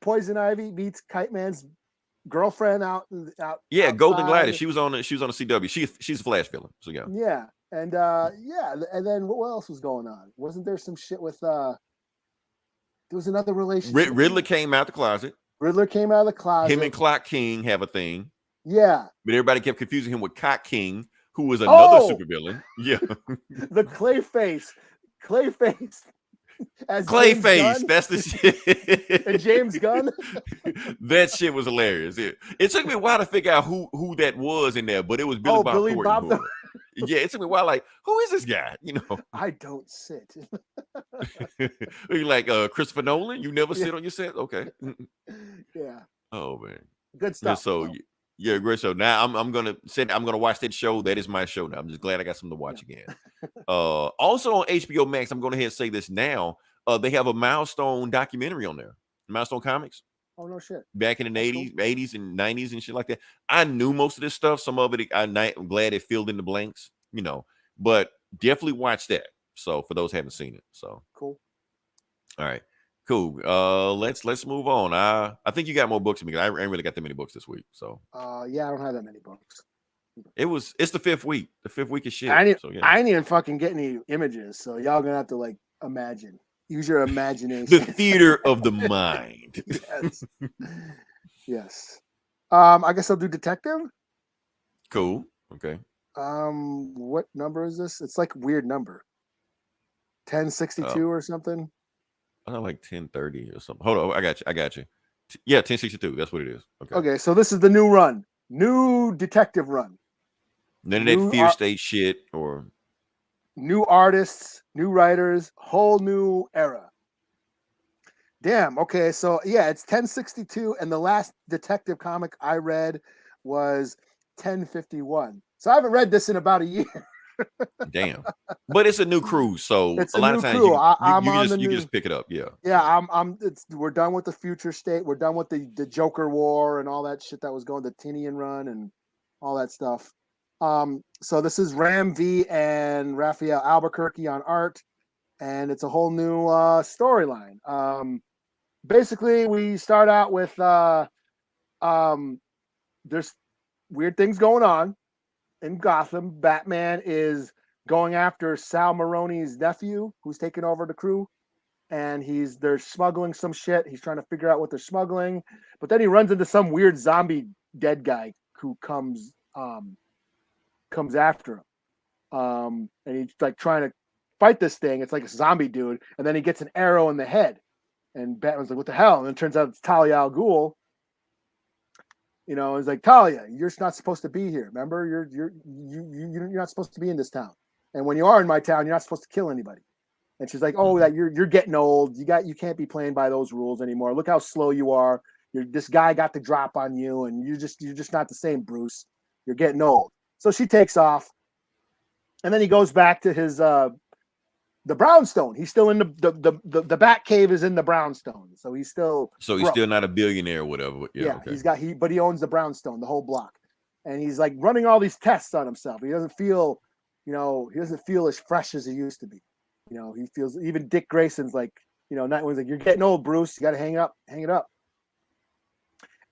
Poison Ivy meets Kite Man's girlfriend out. Yeah, outside. Golden Glider. She was on the CW. She's a Flash villain. So yeah. Yeah, and and then what else was going on? Wasn't there some shit with there was another relationship. Riddler came out the closet. Him and Clock King have a thing. Yeah, but everybody kept confusing him with Cock King, who was another supervillain. Yeah, the Clayface. As Clayface, that's the shit. And James Gunn. That shit was hilarious. It took me a while to figure out who that was in there, but it was Billy Bob Thornton. Yeah, it took me a while. Like, who is this guy? You know, I don't sit. You like Christopher Nolan? You never sit on your set? Okay. Yeah. Oh man, good stuff. So yeah, great show. Now I'm gonna watch that show. That is my show now. I'm just glad I got something to watch again. Also on HBO Max, I'm going to ahead and say this now. They have a Milestone documentary on there. Milestone Comics. Oh no shit! Back in the 80s and 90s and shit like that. I knew most of this stuff. Some of it, I'm glad it filled in the blanks. You know, but definitely watch that. So for those who haven't seen it, so cool. All right. Cool. Let's move on. I think you got more books than me. I ain't really got that many books this week. So yeah, I don't have that many books. It's the fifth week. The fifth week is shit. I ain't even fucking get any images. So y'all gonna have to like imagine. Use your imagination. The theater of the mind. Yes. Yes. I guess I'll do detective. Cool. Okay. What number is this? It's like a weird number. 1062 or something. I don't like 1030 or something. Hold on, I got you. Yeah, 1062. That's what it is. Okay, so this is the new run. New detective run. None of that Fear State shit or new artists, new writers, whole new era. Damn. Okay, so yeah, it's 1062, and the last detective comic I read was 1051. So I haven't read this in about a year. Damn. But it's a new cruise, so It's a a lot new of times crew. I'm on the you new. just pick it up. Yeah. Yeah, So. we're done with the future state. We're done with the Joker War and all that shit that was going, the Tinian run and all that stuff. So this is Ram V and Raphael Albuquerque on art, and it's a whole new storyline. Basically, we start out with there's weird things going on in Gotham. Batman is going after Sal Maroni's nephew, who's taking over the crew, and they're smuggling some shit. He's trying to figure out what they're smuggling, but then he runs into some weird zombie dead guy who comes after him. And he's like trying to fight this thing. It's like a zombie dude, and then he gets an arrow in the head. And Batman's like, "What the hell?" And it turns out it's Talia al Ghul. You know, it's like, "Talia, you're not supposed to be here. Remember, you're not supposed to be in this town. And when you are in my town, you're not supposed to kill anybody." And she's like, "Oh, that you're getting old. You can't be playing by those rules anymore. Look how slow you are. This guy got the drop on you, and you're just not the same, Bruce. You're getting old." So she takes off, and then he goes back to his the brownstone. He's still in the Bat Cave is in the brownstone, so he's still Still not a billionaire or whatever. Yeah, okay. But he owns the brownstone, the whole block, and he's like running all these tests on himself. He doesn't feel as fresh as he used to be. You know, he feels, even Dick Grayson's like, not one's like, "You're getting old, Bruce. You got to hang it up."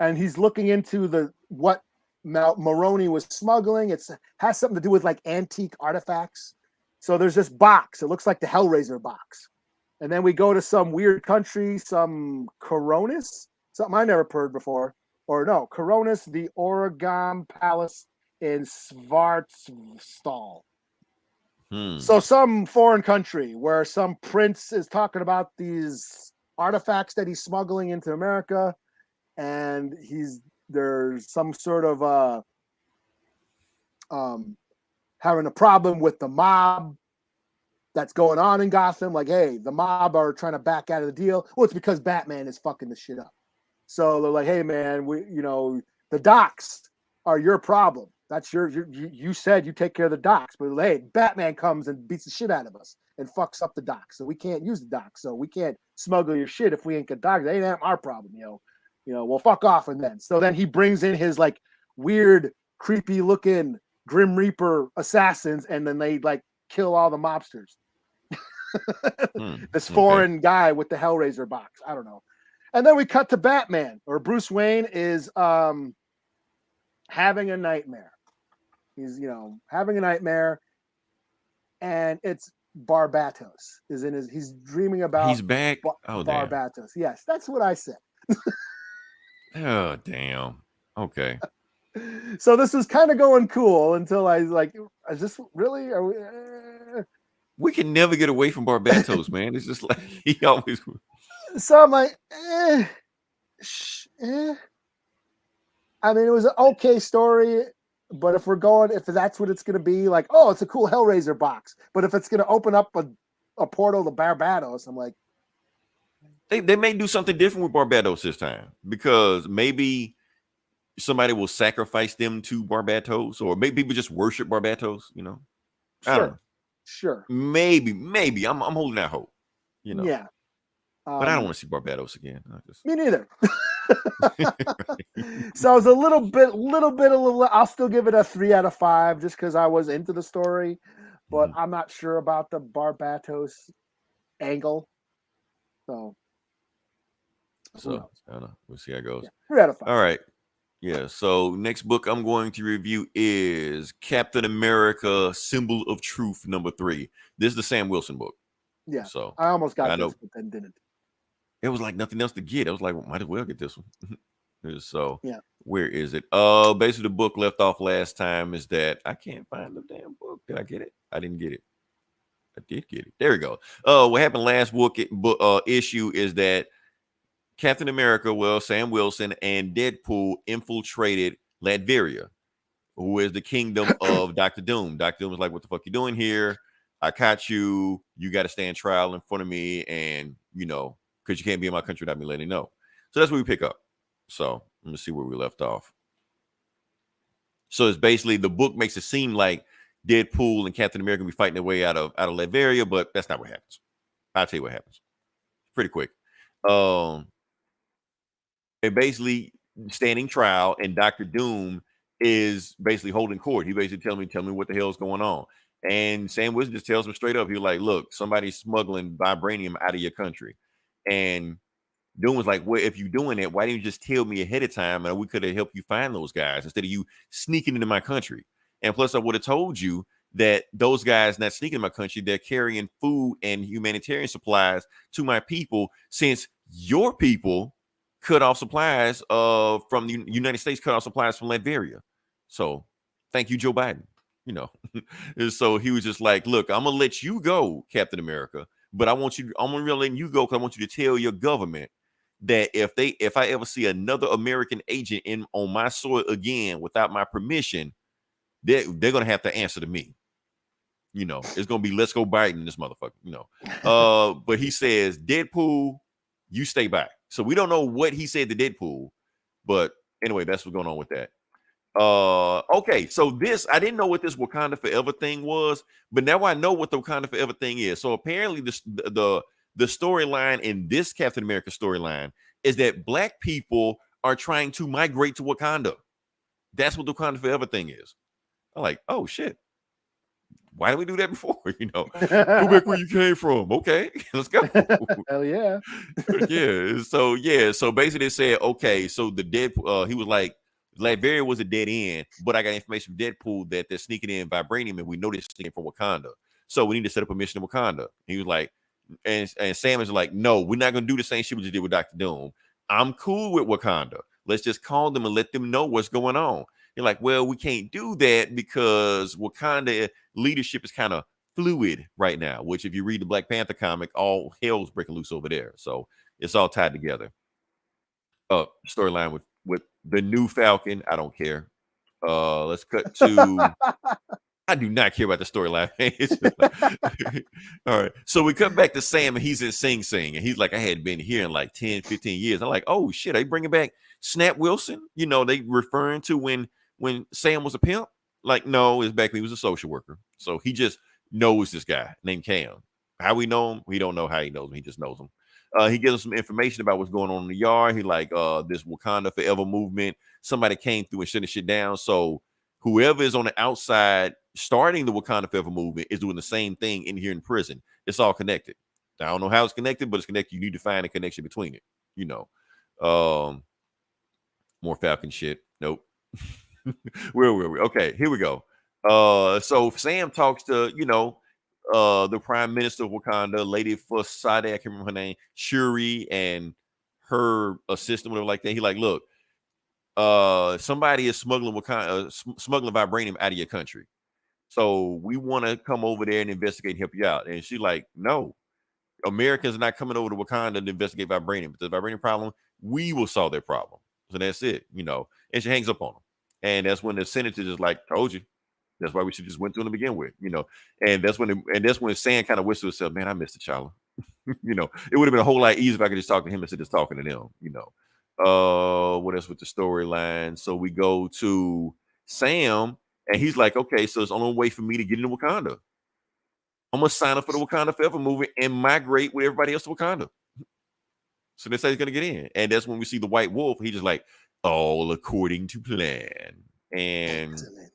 And he's looking into what Maroni was smuggling. It has something to do with like antique artifacts. So there's this box. It looks like the Hellraiser box. And then we go to some weird country, some Coronis, something I never heard before. Or no, Coronis, the Oregon Palace in Svartsdal. So some foreign country where some prince is talking about these artifacts that he's smuggling into America, and there's some sort of having a problem with the mob that's going on in Gotham. Like, hey, the mob are trying to back out of the deal. Well, it's because Batman is fucking the shit up. So they're like, "Hey, man, the docks are your problem. That's you said you take care of the docks, but hey, Batman comes and beats the shit out of us and fucks up the docks, so we can't use the docks. So we can't smuggle your shit if we ain't got docks. That ain't our problem, well, fuck off." And then he brings in his like weird, creepy looking Grim Reaper assassins, and then they like kill all the mobsters. This foreign guy with the Hellraiser box. I don't know. And then we cut to Batman, or Bruce Wayne is having a nightmare. He's, having a nightmare, and it's Barbatos is in his. He's dreaming about. He's back. Barbatos. Damn. Yes, that's what I said. Oh, damn. Okay. So this was kind of going cool until I was like, "Is this really? Are we?" We can never get away from Barbatos, man. It's just like he always. So I'm like, I mean, it was an okay story, but if that's what it's going to be, like, oh, it's a cool Hellraiser box. But if it's going to open up a portal to Barbados, I'm like, they may do something different with Barbados this time, because maybe somebody will sacrifice them to Barbatos, or maybe people just worship Barbatos. I don't know. Sure. Maybe I'm holding out hope. Yeah. But I don't want to see Barbados again. Me neither. So it's a little bit. I'll still give it a 3 out of 5 just because I was into the story, but I'm not sure about the Barbatos angle. So I don't know. We'll see how it goes. Yeah, 3 out of 5. All right. Yeah. So next book I'm going to review is Captain America: Symbol of Truth #3. This is the Sam Wilson book. Yeah. So I almost got this, but then didn't. It was like nothing else to get. I was like, well, might as well get this one. So yeah. Where is it? Basically the book left off last time is that I can't find the damn book. Did I get it? I didn't get it. I did get it. There we go. What happened last issue is that Captain America, Sam Wilson and Deadpool infiltrated Latveria, who is the kingdom of Dr. Doom. Dr. Doom was like, "What the fuck you doing here? I caught you. You got to stand trial in front of me, and because you can't be in my country without me letting you know." So that's where we pick up. So let me see where we left off. So it's basically the book makes it seem like Deadpool and Captain America be fighting their way out of Latveria, but that's not what happens. I'll tell you what happens pretty quick. And basically standing trial, and Dr. Doom is basically holding court. He basically tell me what the hell is going on. And Sam Wilson just tells him straight up. He was like, look, somebody's smuggling vibranium out of your country. And Doom was like, well, if you're doing that, why didn't you just tell me ahead of time and we could have helped you find those guys instead of you sneaking into my country? And plus, I would have told you that those guys not sneaking in my country, they're carrying food and humanitarian supplies to my people, since your people cut off supplies from the United States, cut off supplies from Latveria. So thank you, Joe Biden. You know, and so he was just like, look, I'm gonna let you go, Captain America, but I'm gonna let you go because I want you to tell your government that if I ever see another American agent on my soil again without my permission, they're gonna have to answer to me. You know, it's gonna be let's go Biden, this motherfucker. You know, but he says, Deadpool, you stay back. So we don't know what he said to Deadpool, but anyway, that's what's going on with that. Okay, so this, I didn't know what this Wakanda Forever thing was, but now I know what the Wakanda Forever thing is. So apparently the storyline in this Captain America storyline is that black people are trying to migrate to Wakanda. That's what the Wakanda Forever thing is. I'm like, oh shit. Why did we do that before? You know, go back where you came from. Okay, let's go. Hell yeah. So basically they said, okay, so the Deadpool, he was like, Latveria was a dead end, but I got information from Deadpool that they're sneaking in vibranium, and we know they're sneaking from Wakanda. So we need to set up a mission to Wakanda. He was like, and Sam is like, no, we're not gonna do the same shit we just did with Dr. Doom. I'm cool with Wakanda. Let's just call them and let them know what's going on. You're like, well, we can't do that because Wakanda leadership is kind of fluid right now, which if you read the Black Panther comic, all hell's breaking loose over there. So it's all tied together. Storyline with the new Falcon. I don't care. Let's cut to I do not care about the storyline. Like, all right. So we come back to Sam and he's in Sing Sing. And he's like, I hadn't been here in like 10, 15 years. I'm like, oh shit, are you bringing back Snap Wilson? You know, they referring to when Sam was a pimp. Like, no, it's back when he was a social worker. So he just knows this guy named Cam. How we know him? We don't know how he knows him. He just knows him. He gives us some information about what's going on in the yard. He like this Wakanda Forever movement. Somebody came through and shut shit down. So whoever is on the outside starting the Wakanda Forever movement is doing the same thing in here in prison. It's all connected. I don't know how it's connected, but it's connected. You need to find a connection between it. You know, more Falcon shit. Nope. Where were we? Okay, here we go. So Sam talks to, you know, the Prime Minister of Wakanda, Lady Fasade, I can't remember her name, Shuri, and her assistant, whatever like that. He like, look, somebody is smuggling smuggling vibranium out of your country. So we want to come over there and investigate and help you out. And she's like, no, Americans are not coming over to Wakanda to investigate vibranium. If there's a vibranium problem, we will solve their problem. So that's it, you know. And she hangs up on him. And that's when the senator is like, told you. That's why we should just went through them to begin with, you know. And that's when Sam kind of whispers to herself, man, I missed T'Challa. You know, it would have been a whole lot easier if I could just talk to him instead of just talking to them, you know. What else with the storyline? So we go to Sam, and he's like, okay, so it's the only way for me to get into Wakanda. I'm gonna sign up for the Wakanda Forever movie and migrate with everybody else to Wakanda. So that's how he's gonna get in. And that's when we see the White Wolf. He's just like, all according to plan. And excellent.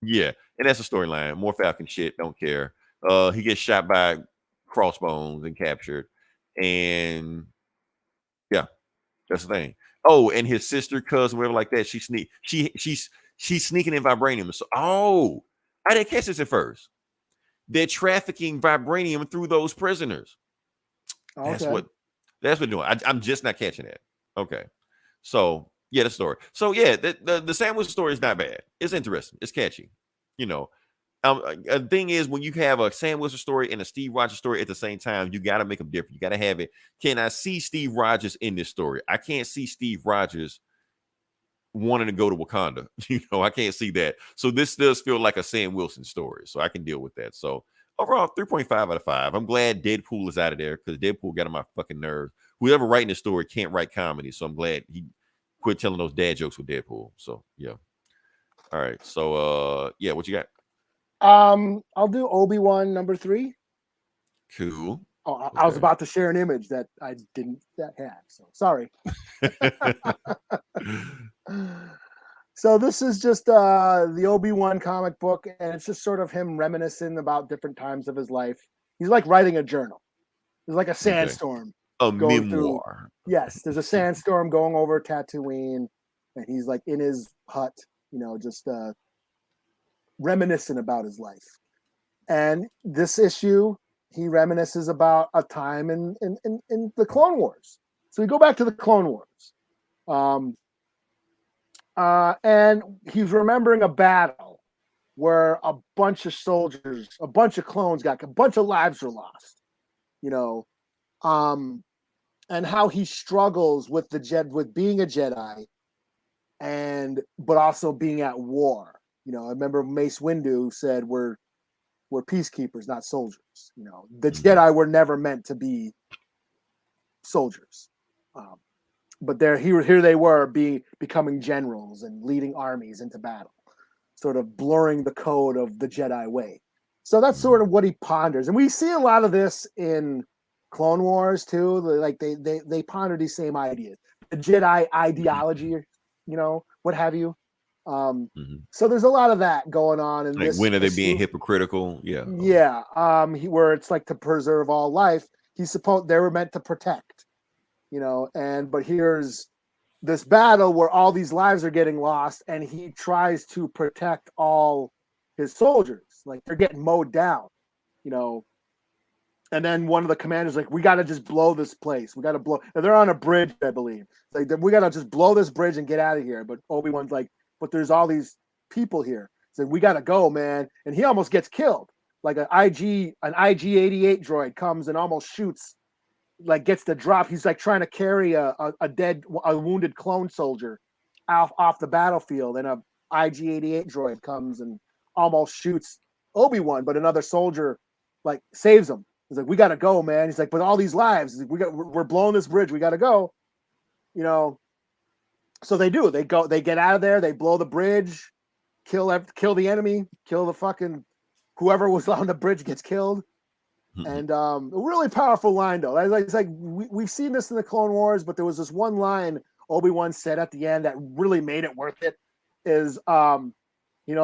Yeah, and that's the storyline. More Falcon shit, don't care. He gets shot by crossbones and captured. And yeah, that's the thing. Oh, and his sister, cousin, whatever like that, she's sneaking in vibranium. So, I didn't catch this at first. They're trafficking vibranium through those prisoners. Okay. That's what they're doing. I'm just not catching that. Okay. So yeah, the story. So yeah, the sandwich story is not bad. It's interesting. It's catchy. You know, the thing is, when you have a Sam Wilson story and a Steve Rogers story at the same time, you got to make them different. You got to have it. Can I see Steve Rogers in this story? I can't see Steve Rogers wanting to go to Wakanda. You know, I can't see that. So this does feel like a Sam Wilson story. So I can deal with that. So overall, 3.5 out of 5. I'm glad Deadpool is out of there because Deadpool got on my fucking nerves. Whoever writing this story can't write comedy. So I'm glad he quit telling those dad jokes with Deadpool. So yeah. All right. So yeah, what you got? I'll do Obi-Wan number 3. Cool. Oh, I was Okay. about to share an image that I didn't have, so sorry. So this is just the Obi-Wan comic book, and it's just sort of him reminiscing about different times of his life. He's like writing a journal. There's like a Okay. sandstorm A going through. memoir. Yes, there's a sandstorm going over Tatooine, and he's like in his hut, just reminiscing about his life. And this issue, he reminisces about a time in the Clone Wars. So we go back to the Clone Wars. And he's remembering a battle where a bunch of soldiers, a bunch of clones a bunch of lives were lost, and how he struggles with with being a Jedi, but also being at war. I remember Mace Windu said, "We're peacekeepers, not soldiers." The Jedi were never meant to be soldiers. But here they were becoming generals and leading armies into battle, sort of blurring the code of the Jedi way. So that's sort of what he ponders, and we see a lot of this in Clone Wars too. Like they ponder these same ideas, the Jedi ideology, what have you. So there's a lot of that going on in like this. When are they issue. being hypocritical? Yeah. Yeah. Where it's like to preserve all life. They were meant to protect. But here's this battle where all these lives are getting lost, and he tries to protect all his soldiers. Like they're getting mowed down, and then one of the commanders like, "We got to just blow this place. We got to blow." And they're on a bridge, I believe. Like, we got to just blow this bridge and get out of here. But Obi-Wan's like, "But there's all these people here. So we got to go, man." And he almost gets killed. Like an IG-88 droid comes and almost shoots, like gets the drop. He's like trying to carry a wounded clone soldier off the battlefield, and a IG-88 droid comes and almost shoots Obi-Wan, but another soldier like saves him. He's like, "We got to go, man." He's like, "But all these lives, we're blowing this bridge. We got to go." So they do. They go. They get out of there. They blow the bridge, kill the enemy, kill the fucking whoever was on the bridge gets killed. And a really powerful line though. It's like we've seen this in the Clone Wars, but there was this one line Obi-Wan said at the end that really made it worth it. Is we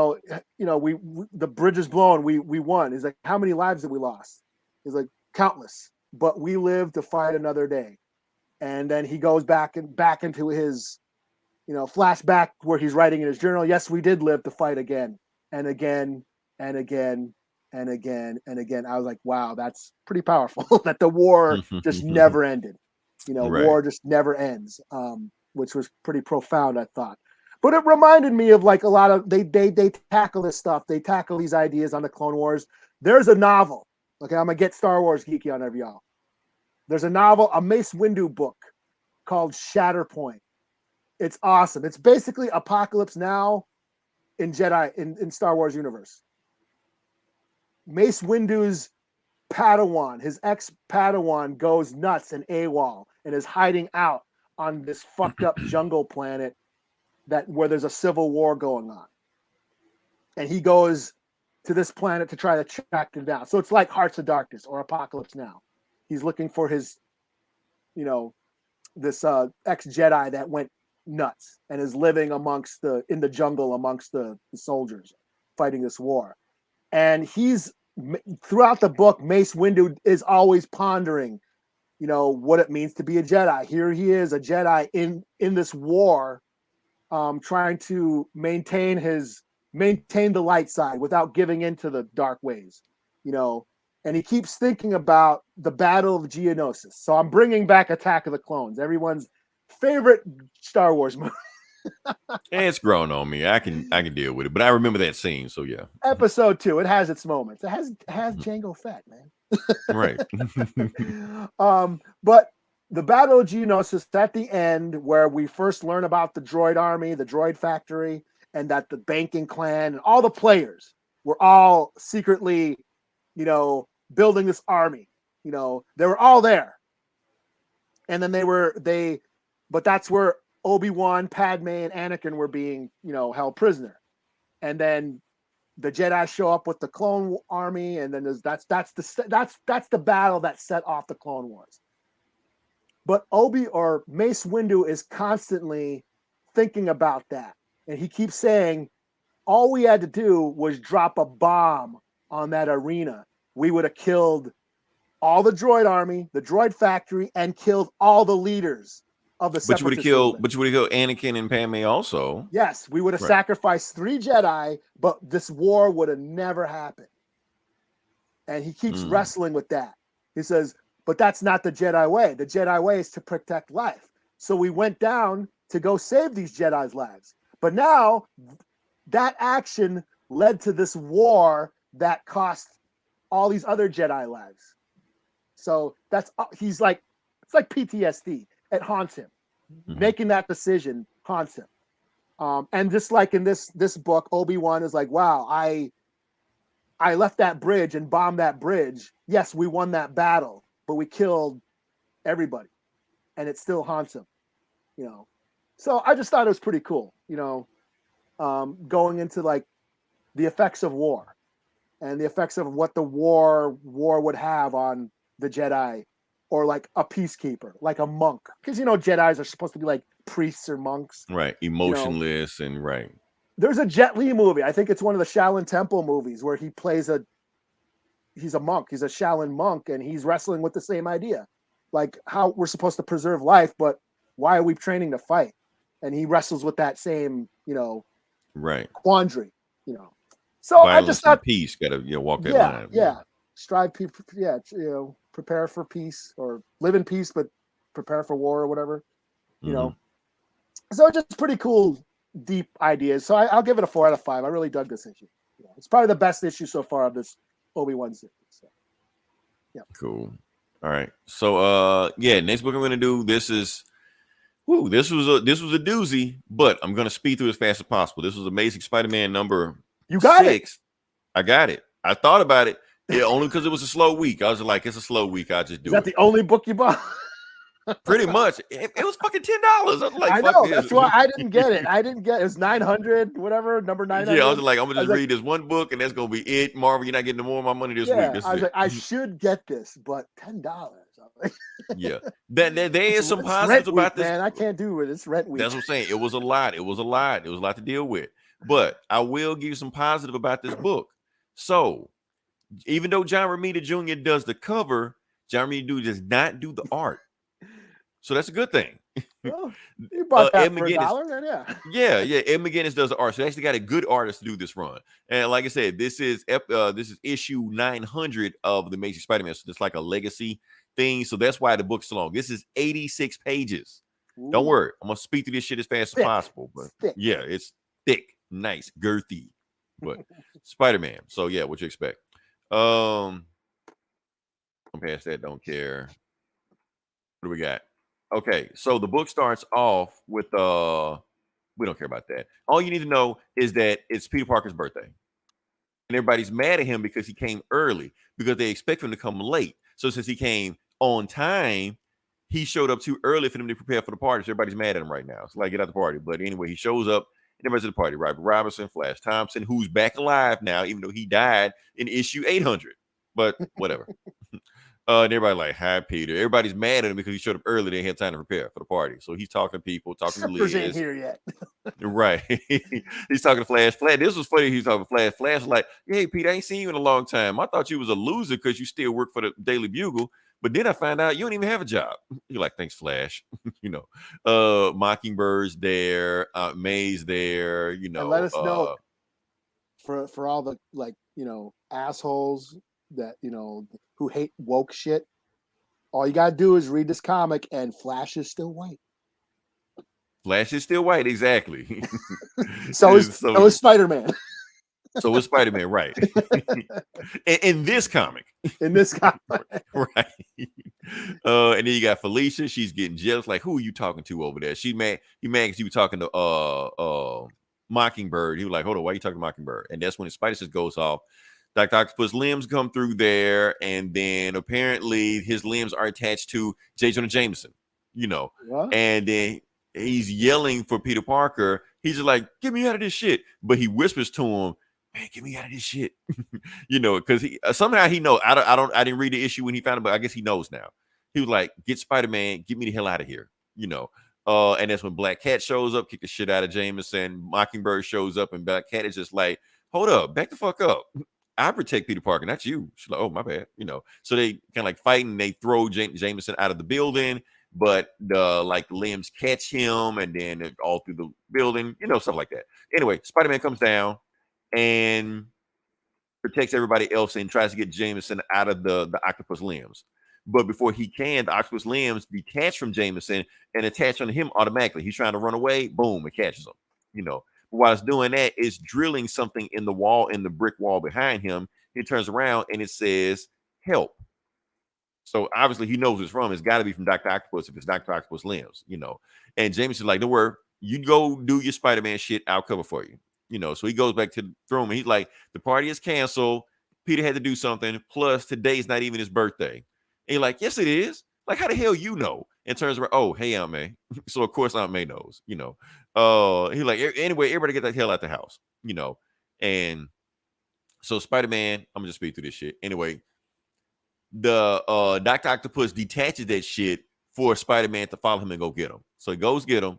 the bridge is blown. We won. He's like, "How many lives did we lost?" He's like, "Countless, but we live to fight another day." And then he goes back into his, flashback where he's writing in his journal. Yes, we did live to fight again and again and again and again and again. I was like, wow, that's pretty powerful. That the war just never ended. Right. War just never ends, which was pretty profound, I thought. But it reminded me of like a lot of they tackle this stuff. They tackle these ideas on the Clone Wars. There's a novel. Okay, I'm gonna get Star Wars geeky on every y'all. There's a novel, a Mace Windu book called Shatterpoint. It's awesome. It's basically Apocalypse Now in Jedi in Star Wars universe. Mace Windu's Padawan, his ex-Padawan, goes nuts and AWOL and is hiding out on this fucked up jungle planet where there's a civil war going on. And he goes to this planet to try to track him down. So it's like Hearts of Darkness or Apocalypse Now. He's looking for his, this ex-Jedi that went nuts and is living in the jungle amongst the soldiers fighting this war. And he's throughout the book, Mace Windu is always pondering, what it means to be a Jedi. Here he is, a Jedi in this war, trying to maintain the light side without giving into the dark ways, and he keeps thinking about the Battle of Geonosis. So I'm bringing back Attack of the Clones, everyone's favorite Star Wars movie. It's grown on me. I can deal with it, but I remember that scene. So yeah. Episode 2, it has its moments. It has Jango Fett, man. Right. But the Battle of Geonosis at the end, where we first learn about the droid army, the droid factory, and that the banking clan and all the players were all secretly, building this army. They were all there. And then but that's where Obi-Wan, Padme, and Anakin were being, held prisoner. and then the Jedi show up with the Clone Army, and then that's the battle that set off the Clone Wars. But Mace Windu is constantly thinking about that, and he keeps saying, all we had to do was drop a bomb on that arena. We would have killed all the droid army, the droid factory, and killed all the leaders of the But you would have killed Anakin and Padme also. Yes, we would have sacrificed 3 Jedi, but this war would have never happened. And he keeps wrestling with that. He says, but that's not the Jedi way. The Jedi way is to protect life. So we went down to go save these Jedi's lives. But now that action led to this war that cost all these other Jedi lives. So it's like PTSD. It haunts him. Making that decision haunts him. And just like in this book, Obi-Wan is like, wow, I left that bridge and bombed that bridge. Yes, we won that battle, but we killed everybody. And it still haunts him, So I just thought it was pretty cool, going into like the effects of war and the effects of what the war would have on the Jedi, or like a peacekeeper, like a monk. Because, Jedis are supposed to be like priests or monks. Right. Emotionless and right. There's a Jet Li movie. I think it's one of the Shaolin Temple movies where he plays he's a monk. He's a Shaolin monk, and he's wrestling with the same idea. Like how we're supposed to preserve life, but why are we training to fight? And he wrestles with that same, right, quandary, So violence, I just thought peace, gotta walk that line. Yeah. Strive, prepare for peace, or live in peace, but prepare for war, or whatever, So just pretty cool, deep ideas. So I'll give it a 4 out of 5. I really dug this issue. It's probably the best issue so far of this Obi-Wan series. So, yeah. Cool. All right. So next book I'm gonna do. This was a doozy, but I'm gonna speed through as fast as possible. This was Amazing Spider-Man number 6. I got it. I thought about it. Yeah, only because it was a slow week. I was like, it's a slow week. I'll just do it. Is that the only book you bought? Pretty much. It was fucking $10. I was like, I know. That's why I didn't get it. It was 900, whatever, number 900. Yeah, I was like, I'm gonna just read this one book, and that's gonna be it. Marvel, you're not getting no more of my money this week. I was like, I should get this, but $10. Yeah, there is some positives about this. Man, I can't do it. It's rent week. That's what I'm saying. It was a lot. It was a lot to deal with. But I will give you some positive about this book. So, even though John Romita Jr. does the cover, John Romita does not do the art. So that's a good thing. Well, you bought that for $1, then yeah. Ed McGuinness does the art. So they actually got a good artist to do this run. And like I said, this is issue 900 of the Amazing Spider-Man. So it's like a legacy thing. So that's why the book's so long. This is 86 pages. Ooh. Don't worry. I'm gonna speed through this shit as fast as possible. But yeah, it's thick, nice, girthy. But Spider-Man. So yeah, what you expect? I'm past that. Don't care. What do we got? Okay, so the book starts off with we don't care about that. All you need to know is that it's Peter Parker's birthday. And everybody's mad at him because he came early, because they expect him to come late. So since he came on time, he showed up too early for them to prepare for the party. So everybody's mad at him right now. It's like, get out the party. But anyway, he shows up and everybody's at the party. Robert Robinson, Flash Thompson, who's back alive now, even though he died in issue 800. But whatever. And everybody like, hi, Peter. Everybody's mad at him because he showed up early. They didn't have time to prepare for the party. So he's talking to people, talking to Liz. Ain't here yet. Right. He's talking to Flash. This was funny. He's talking to Flash. Flash like, hey, Peter, I ain't seen you in a long time. I thought you was a loser because you still work for the Daily Bugle. But then I found out you don't even have a job. You're like, thanks, Flash. Mockingbird's there. May's there. And let us know for all the assholes that who hate woke shit. All you gotta do is read this comic, and Flash is still white. Flash is still white, exactly. so is Spider-Man. So is Spider-Man, right? in this comic. Right. And then you got Felicia. She's getting jealous. Like, who are you talking to over there? She mad. You mad because you were talking to Mockingbird. He was like, hold on, why are you talking to Mockingbird? And that's when his spider sense goes off. Dr. Octopus limbs come through there, and then apparently his limbs are attached to J. Jonah Jameson, What? And then he's yelling for Peter Parker He's just like, get me out of this shit. But he whispers to him, man, get me out of this shit. Because he somehow he knows. I didn't read the issue when he found it, but I guess he knows now. He was like, get Spider-Man, get me the hell out of here. And that's when Black Cat shows up, kick the shit out of Jameson. Mockingbird shows up, and Black Cat is just like, hold up, back the fuck up. I protect Peter Parker, not you. She's like, oh, my bad. So they kind of like fighting. They throw Jameson out of the building, but the limbs catch him, and then all through the building, stuff like that. Anyway, Spider-Man comes down and protects everybody else and tries to get Jameson out of the octopus limbs. But before he can, the octopus limbs detach from Jameson and attach on him automatically. He's trying to run away, boom, it catches him. But while it's doing that, it's drilling something in the wall, in the brick wall behind him. He turns around and it says, help. So obviously he knows it's from. It's got to be from Dr. Octopus if it's Dr. Octopus limbs, And Jameson's like, don't worry, you go do your Spider-Man shit, I'll cover for you. So he goes back to the room and he's like, the party is canceled. Peter had to do something. Plus, today's not even his birthday. And you're like, yes, it is. Like, how the hell you know? And turns around, oh, hey, Aunt May. So of course Aunt May knows, He's like, anyway, everybody get the hell out the house, And so Spider-Man, I'm gonna just speed through this shit. Anyway, the Dr. Octopus detaches that shit for Spider-Man to follow him and go get him. So he goes get him.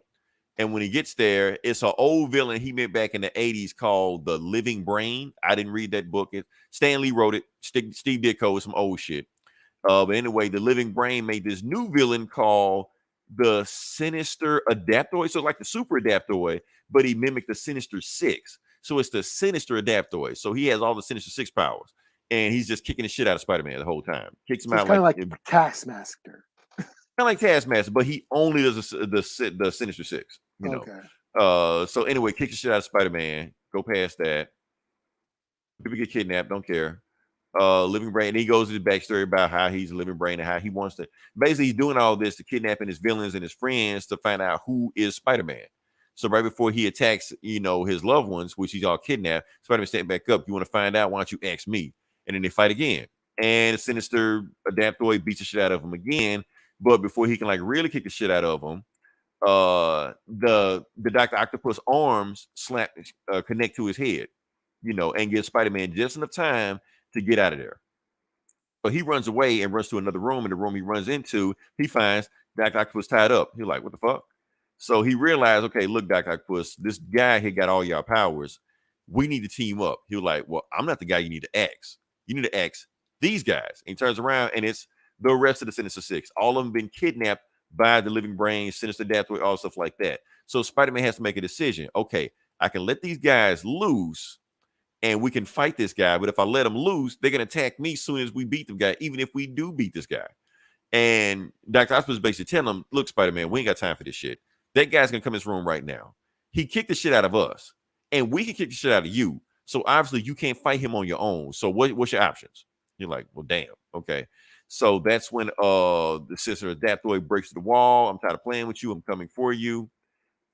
And when he gets there, it's an old villain he met back in the 80s called the Living Brain. I didn't read that book. Stan Lee wrote it. Steve Ditko with some old shit. But anyway, the Living Brain made this new villain called the Sinister Adaptoid. So like the Super Adaptoid, but he mimicked the Sinister Six. So it's the Sinister Adaptoid. So he has all the Sinister Six powers. And he's just kicking the shit out of Spider-Man the whole time. Kicks him out kind of like Taskmaster. Kind of like Taskmaster, but he only does the Sinister Six. Okay. So anyway, kick the shit out of Spider-Man. Go past that. People get kidnapped. Don't care. Living Brain. And he goes to the backstory about how he's a living brain and how he wants to. Basically, he's doing all this to kidnapping his villains and his friends to find out who is Spider-Man. So right before he attacks, his loved ones, which he's all kidnapped, Spider-Man standing back up. You want to find out? Why don't you ask me? And then they fight again. And the Sinister Adaptoid beats the shit out of him again. But before he can really kick the shit out of him, the Dr. Octopus arms connect to his head, and give Spider-Man just enough time to get out of there. So he runs away and runs to another room. In the room he runs into, he finds Dr. Octopus tied up. He's like, what the fuck? So he realized, okay, look, Dr. Octopus, this guy here got all y'all powers. We need to team up. He was like, well, I'm not the guy you need to ask. You need to ask these guys. And he turns around and it's the rest of the Sinister Six. All of them been kidnapped by the Living Brain, Sinister Adaptoid, all stuff like that. So Spider-Man has to make a decision. Okay, I can let these guys loose and we can fight this guy. But if I let them loose, they're going to attack me as soon as we beat the guy, even if we do beat this guy. And Dr. Octopus basically telling him, look, Spider-Man, we ain't got time for this shit. That guy's going to come in this room right now. He kicked the shit out of us, and we can kick the shit out of you. So obviously you can't fight him on your own. So what's your options? You're like, well, damn. Okay. So that's when the Sinister Adaptoid breaks the wall. I'm tired of playing with you. I'm coming for you.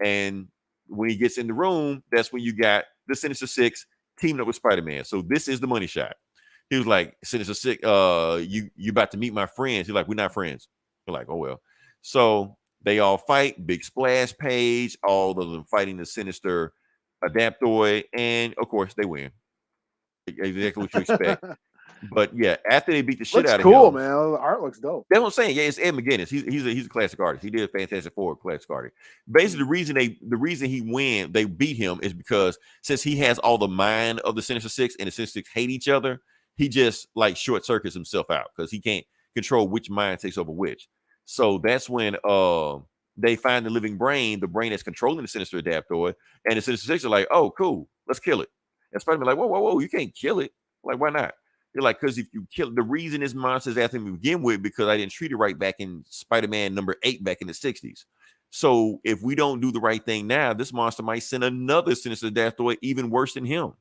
And when he gets in the room, that's when you got the Sinister Six teaming up with Spider-Man. So this is the money shot. He was like, Sinister Six, you about to meet my friends. He's like, we're not friends. We're like, oh well. So they all fight, big splash page, all of them fighting the Sinister Adaptoid, and of course they win. Exactly what you expect. But yeah, after they beat the shit out of him, cool, man. The art looks dope. That's what I'm saying. Yeah, it's Ed McGuinness. He's a classic artist. He did Fantastic Four, classic artist. Basically, the reason they beat him is because since he has all the mind of the Sinister Six and the Sinister Six hate each other, he just short circuits himself out because he can't control which mind takes over which. So that's when they find the Living Brain, the brain that's controlling the Sinister Adaptoid, and the Sinister Six are like, oh, cool, let's kill it. And Spider-Man like, whoa, you can't kill it. Like, why not? They're like, because if you kill the reason this monster's after me to begin with, because I didn't treat it right back in Spider-Man number 8 back in the 60s. So if we don't do the right thing now, this monster might send another Sinister Adaptoid even worse than him.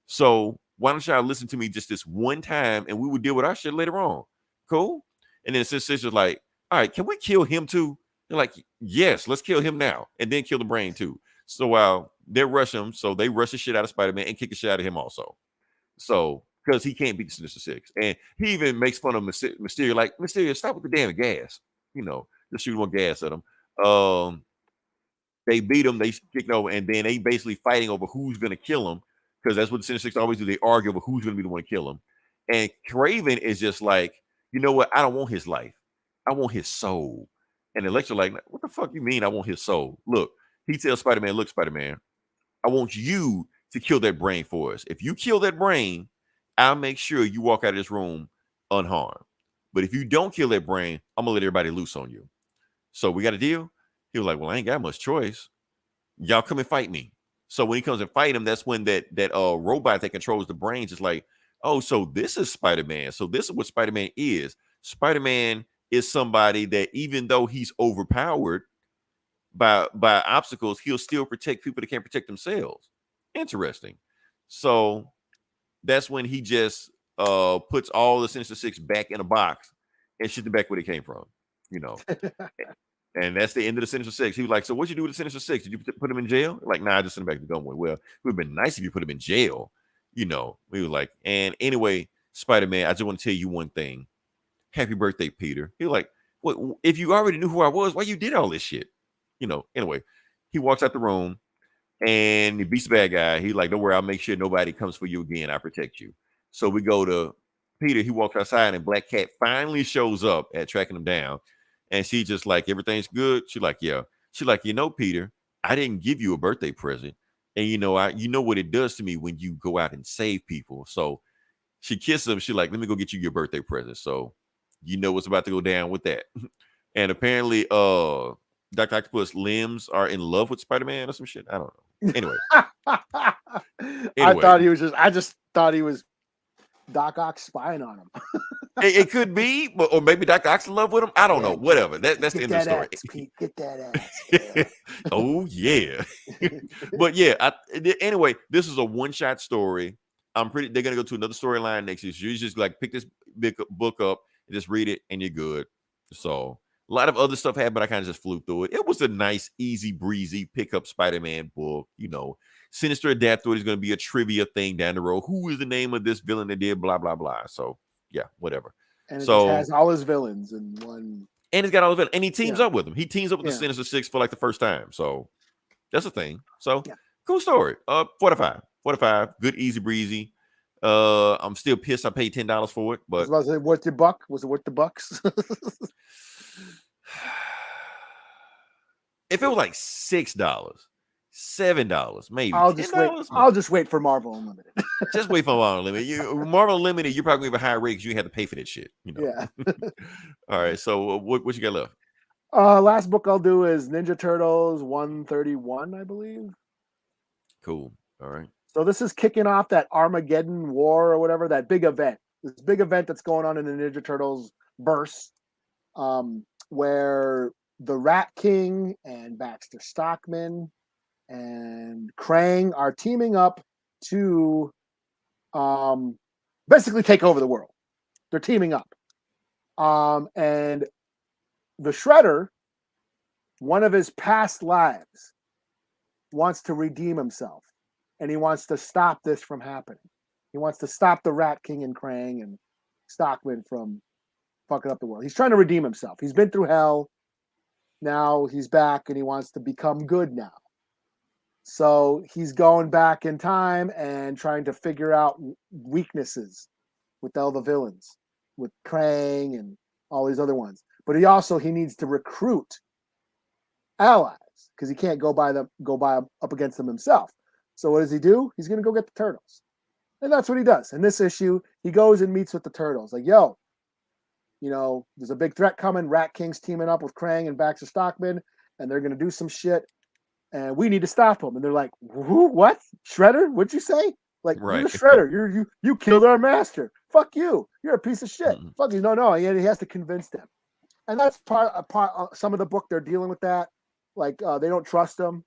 So why don't y'all listen to me just this one time and we will deal with our shit later on? Cool. And then Sister's like, all right, can we kill him too? They're like, yes, let's kill him now. And then kill the brain too. So while they rush him, so they rush the shit out of Spider-Man and kick the shit out of him also. So because he can't beat the Sinister Six. And he even makes fun of Mysterio, like, Mysterio, stop with the damn gas. Just shoot more gas at him. They beat him, they kicked over, and then they basically fighting over who's going to kill him, because that's what the Sinister Six always do. They argue over who's going to be the one to kill him. And Craven is just like, you know what? I don't want his life. I want his soul. And Electra like, what the fuck you mean I want his soul? Look, he tells Spider-Man, look, Spider-Man, I want you to kill that brain for us. If you kill that brain, I'll make sure you walk out of this room unharmed. But if you don't kill that brain, I'm gonna let everybody loose on you. So we got a deal? He was like, well, I ain't got much choice. Y'all come and fight me. So when he comes and fight him, that's when that robot that controls the brains is like, oh, so this is Spider-Man. So this is what Spider-Man is. Spider-Man is somebody that even though he's overpowered by obstacles, he'll still protect people that can't protect themselves. Interesting. So that's when he just puts all the Sinister Six back in a box and shit them back where they came from, you know. And that's the end of the Sinister Six. He was like, so what'd you do with the Sinister Six? Did you put him in jail? Like, nah, I just sent him back to Gunwood. Well, it would have been nice if you put him in jail. You know, we were like, and anyway, Spider-Man, I just want to tell you one thing. Happy birthday, Peter. He was like, well, if you already knew who I was, why you did all this shit? You know, anyway, he walks out the room and he beats the bad guy. He's like, don't worry, I'll make sure nobody comes for you again. I protect you. So we go to Peter. He walks outside and Black Cat finally shows up at tracking him down. And she just like, everything's good. She like, yeah. She like, you know, Peter, I didn't give you a birthday present. And you know what it does to me when you go out and save people. So she kisses him. She like, let me go get you your birthday present. So you know what's about to go down with that. And apparently, Dr. Octopus limbs are in love with Spider-Man or some shit. I don't know. Anyway. I just thought he was Doc Ock spying on him. It could be, or maybe Dr. Ock's in love with him. I don't know. Whatever. That's the end of the story. Ass, Pete. Get that ass. Yeah. Oh, yeah. But yeah, anyway, this is a one-shot story. They're going to go to another storyline next year. So you just like pick this book up and just read it and you're good. So a lot of other stuff happened, but I kind of just flew through it. It was a nice, easy breezy pick-up Spider-Man book, you know. Sinister Adaptoid is going to be a trivia thing down the road. Who is the name of this villain that did blah, blah, blah. So, yeah, whatever. And it just has all his villains in one. And he's got all the villains. And he teams up with them. He teams up with the Sinister Six for like the first time. So, that's a thing. So, cool story. 4 to 5. 4 to 5. Good, easy breezy. I'm still pissed I paid $10 for it. But I was about to say, what's your buck? Was it worth the bucks? If it was like $6, $7, maybe. I'll just wait for Marvel Unlimited. Just wait for Marvel Unlimited. Marvel Unlimited, you're probably gonna have a higher rate because you have to pay for that shit. You know. Yeah. All right. So what you got left? Last book I'll do is Ninja Turtles 131, I believe. Cool. All right. So this is kicking off that Armageddon War or whatever, that big event. This big event that's going on in the Ninja Turtles verse, where the Rat King and Baxter Stockman and Krang are teaming up to basically take over the world. They're teaming up. And the Shredder, one of his past lives, wants to redeem himself. And he wants to stop this from happening. He wants to stop the Rat King and Krang and Stockman from fucking up the world. He's trying to redeem himself. He's been through hell. Now he's back and he wants to become good now. So he's going back in time and trying to figure out weaknesses with all the villains, with Krang and all these other ones. But he needs to recruit allies because he can't go up against them himself. So what does he do? He's going to go get the turtles. And that's what he does. In this issue, he goes and meets with the turtles. Like, yo, you know, there's a big threat coming. Rat King's teaming up with Krang and Baxter Stockman, and they're going to do some shit. And we need to stop them. And they're like, who? What? Shredder? What'd you say? Like, right. You're the Shredder. You killed our master. Fuck you. You're a piece of shit. Mm-hmm. Fuck you. No. He has to convince them. And that's part some of the book. They're dealing with that. Like, they don't trust him.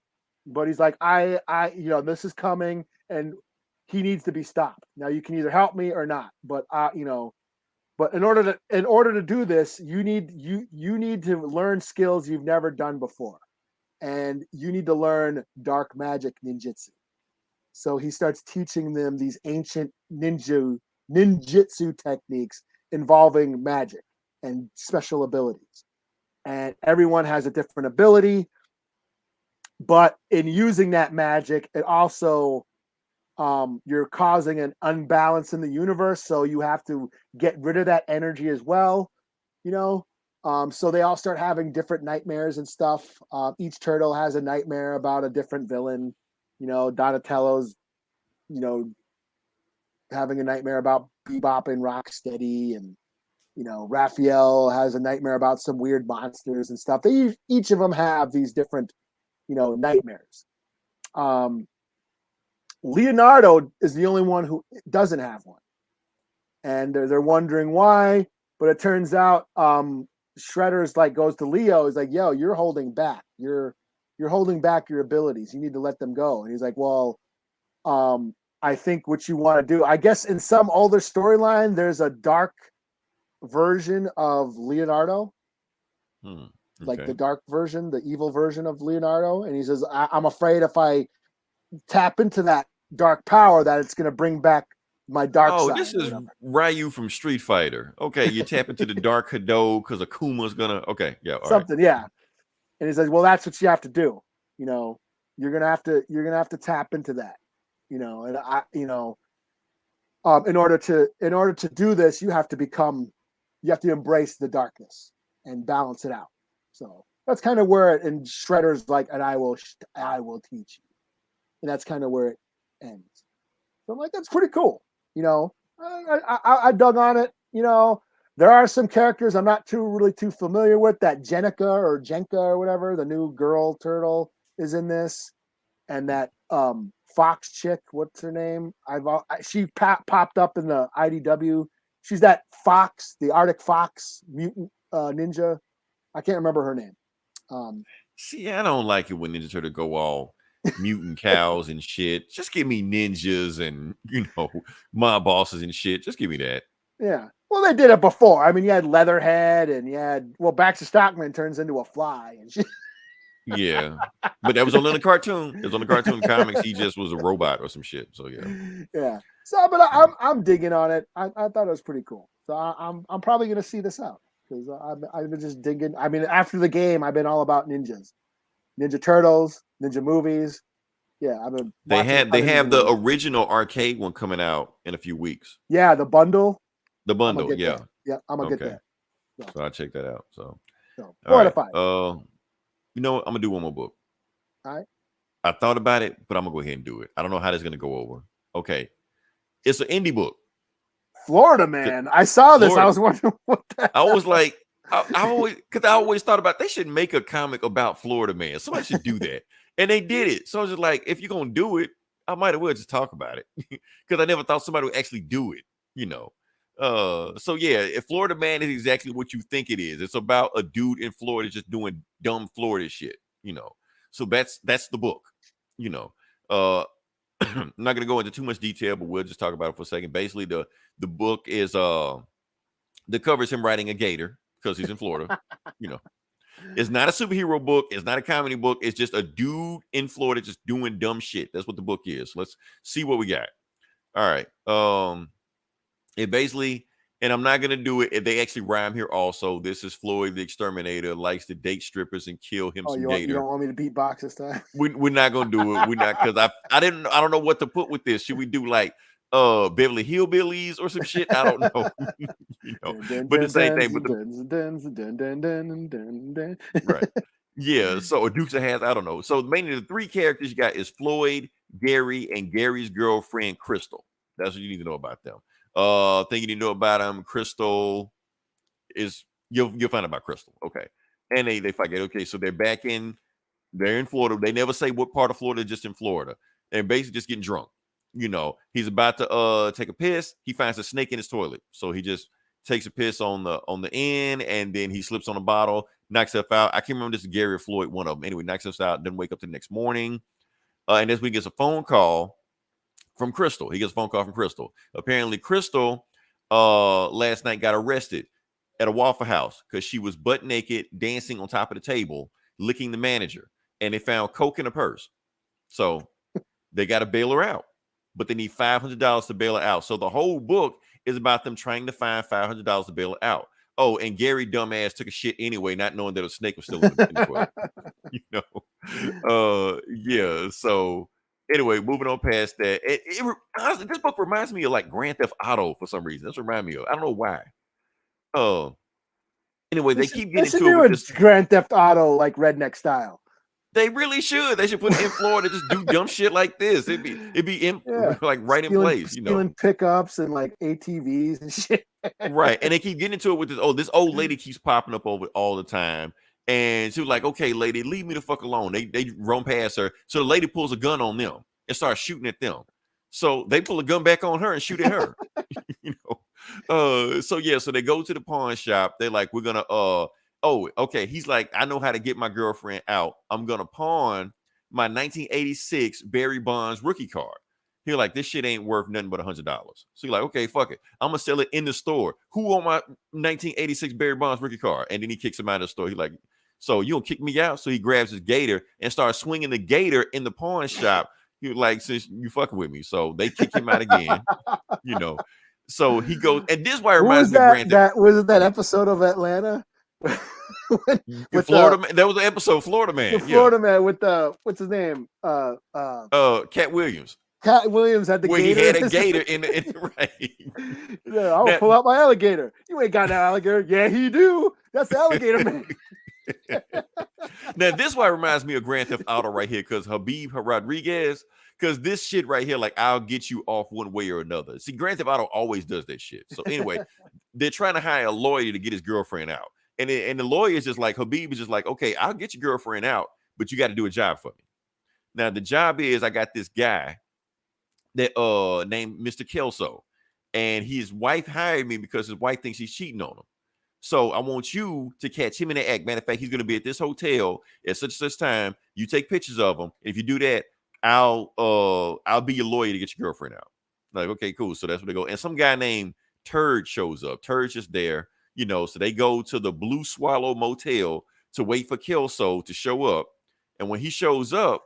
But he's like, this is coming, and he needs to be stopped. Now you can either help me or not. But but in order to do this, you need to learn skills you've never done before. And you need to learn dark magic ninjutsu. So he starts teaching them these ancient ninjutsu techniques involving magic and special abilities. And everyone has a different ability. but in using that magic, it also you're causing an unbalance in the universe, so you have to get rid of that energy as well, you know. So they all start having different nightmares and stuff. Each turtle has a nightmare about a different villain. Donatello's, having a nightmare about Bebop and Rocksteady, and Raphael has a nightmare about some weird monsters and stuff. They each of them have these different, nightmares. Leonardo is the only one who doesn't have one, and they're wondering why. But it turns out Shredder's goes to Leo. He's like, "Yo, you're holding back. You're holding back your abilities. You need to let them go." And he's like, "Well, I think what you want to do. I guess in some older storyline, there's a dark version of Leonardo, like the dark version, the evil version of Leonardo." And he says, "I'm afraid if I tap into that dark power, that it's going to bring back my dark side." Oh, this is Ryu from Street Fighter. Okay, you tap into the dark Hado because Akuma's gonna. Okay, yeah, all something, right. yeah. And he says, "Well, that's what you have to do. You're gonna have to tap into that. And in order to do this, you have to embrace the darkness and balance it out." So that's kind of where and Shredder's like, "And I will teach you," and that's kind of where it ends. So I'm like, that's pretty cool. I dug on it. There are some characters I'm not really too familiar with. That Jenka or whatever, the new girl turtle, is in this, and that Fox chick, what's her name? She popped up in the IDW. She's that Fox, the Arctic Fox mutant ninja. I can't remember her name. See, I don't like it when Ninja Turtle go all mutant cows and shit. Just give me ninjas and mob bosses and shit. Just give me that. Yeah. Well, they did it before. I mean, you had Leatherhead, and you had Baxter Stockman turns into a fly and shit. Yeah, but that was only in the cartoon. It was on the cartoon comics. He just was a robot or some shit. So yeah. Yeah. So, but I'm digging on it. I thought it was pretty cool. So I'm probably gonna see this out because I've been just digging. I mean, after the game, I've been all about ninjas, Ninja Turtles, Ninja movies. Yeah, I've been. They have the original arcade one coming out in a few weeks. Yeah, the bundle. The bundle. Yeah. That. Yeah, I'm gonna get that. So I'll check that out. So 4 out of 5. You know what? I'm gonna do one more book. All right. I thought about it, but I'm gonna go ahead and do it. I don't know how this is gonna go over. Okay. It's an indie book. Florida Man. I saw this. I was wondering what that. I was like, I always thought about they should make a comic about Florida Man. Somebody should do that. And they did it. So I was just like, if you're gonna do it, I might as well just talk about it. Because I never thought somebody would actually do it, So yeah, if Florida Man is exactly what you think it is. It's about a dude in Florida just doing dumb Florida shit, So that's the book, I'm not gonna go into too much detail, but we'll just talk about it for a second. Basically, the book is the cover is him riding a gator because he's in Florida. It's not a superhero book, it's not a comedy book, it's just a dude in Florida just doing dumb shit. That's what the book is. Let's see what we got. All right. It basically, and I'm not gonna do it if they actually rhyme here also. This is Floyd the Exterminator likes to date strippers and kill him some gator. You don't want me to beatbox this time? We're not gonna do it. We're not, because I don't know what to put with this. Should we do like Beverly Hillbillies or some shit? I don't know. But the same thing. But right. Yeah. So Dukes of Hazzard, I don't know. So mainly the 3 characters you got is Floyd, Gary, and Gary's girlfriend Crystal. That's what you need to know about them. Thing you need to know about them, Crystal is you'll find out about Crystal. Okay. And they fight it. Okay, so they're in Florida. They never say what part of Florida, just in Florida. And basically just getting drunk. He's about to take a piss. He finds a snake in his toilet. So he just takes a piss on the end, and then he slips on a bottle, knocks himself out. I can't remember this is Gary or Floyd, one of them. Anyway, knocks himself out, doesn't wake up the next morning. And that's when he gets a phone call from Crystal. He gets a phone call from Crystal. Apparently, Crystal last night got arrested at a Waffle House because she was butt naked, dancing on top of the table, licking the manager. And they found coke in her purse. So they got to bail her out. But they need $500 to bail her out. So the whole book is about them trying to find $500 to bail her out. Oh, and Gary dumbass took a shit anyway, not knowing that a snake was still in the toilet. Yeah. So anyway, moving on past that, honestly, this book reminds me of like Grand Theft Auto for some reason. That's what it reminds me of. I don't know why. Uh, anyway, they keep They getting should into it do with a this. Grand Theft Auto like redneck style. They really should. They should put it in Florida. Just do dumb shit like this. It'd be in Yeah, like right in place. stealing pickups and like ATVs and shit. Right. And they keep getting into it with this. Oh, this old lady keeps popping up over all the time. And she was like, okay, lady, leave me the fuck alone. They run past her. So the lady pulls a gun on them and starts shooting at them. So they pull a gun back on her and shoot at her. you know. So yeah, so they go to the pawn shop. They're like, we're gonna oh, okay. He's like, I know how to get my girlfriend out. I'm gonna pawn my 1986 Barry Bonds rookie card. He's like, this shit ain't worth nothing but $100. So you're like, okay, fuck it. I'm gonna sell it in the store. Who want my 1986 Barry Bonds rookie card? And then he kicks him out of the store. He's like, so you don't kick me out? So he grabs his gator and starts swinging the gator in the pawn shop. He was like, since you fucking with me. So they kick him out again, you know. So he goes, and this is why it What reminds was me of Grand Theft. that was it that episode of Atlanta? with Florida man, that was an episode, Florida Man. The Florida man with what's his name? Cat Williams. Cat Williams had the where gator. He had a gator in the right. Yeah, I'll pull out my alligator. You ain't got no alligator. Yeah, he do. That's the alligator man. Now this why reminds me of Grand Theft Auto right here, because Habib Rodriguez, because this shit right here, like, I'll get you off one way or another. See, Grand Theft Auto always does that shit. So anyway, they're trying to hire a lawyer to get his girlfriend out, and the lawyer is just like, Habib is just like, okay, I'll get your girlfriend out, but you got to do a job for me. Now the job is, I got this guy that named Mr. Kelso, and his wife hired me because his wife thinks he's cheating on him. So I want you to catch him in the act. Matter of fact, he's going to be at this hotel at such and such time. You take pictures of him. If you do that, I'll be your lawyer to get your girlfriend out. Like, okay, cool. So that's where they go. And some guy named Turd shows up. Turd's just there, so they go to the Blue Swallow Motel to wait for Kelso to show up. And when he shows up,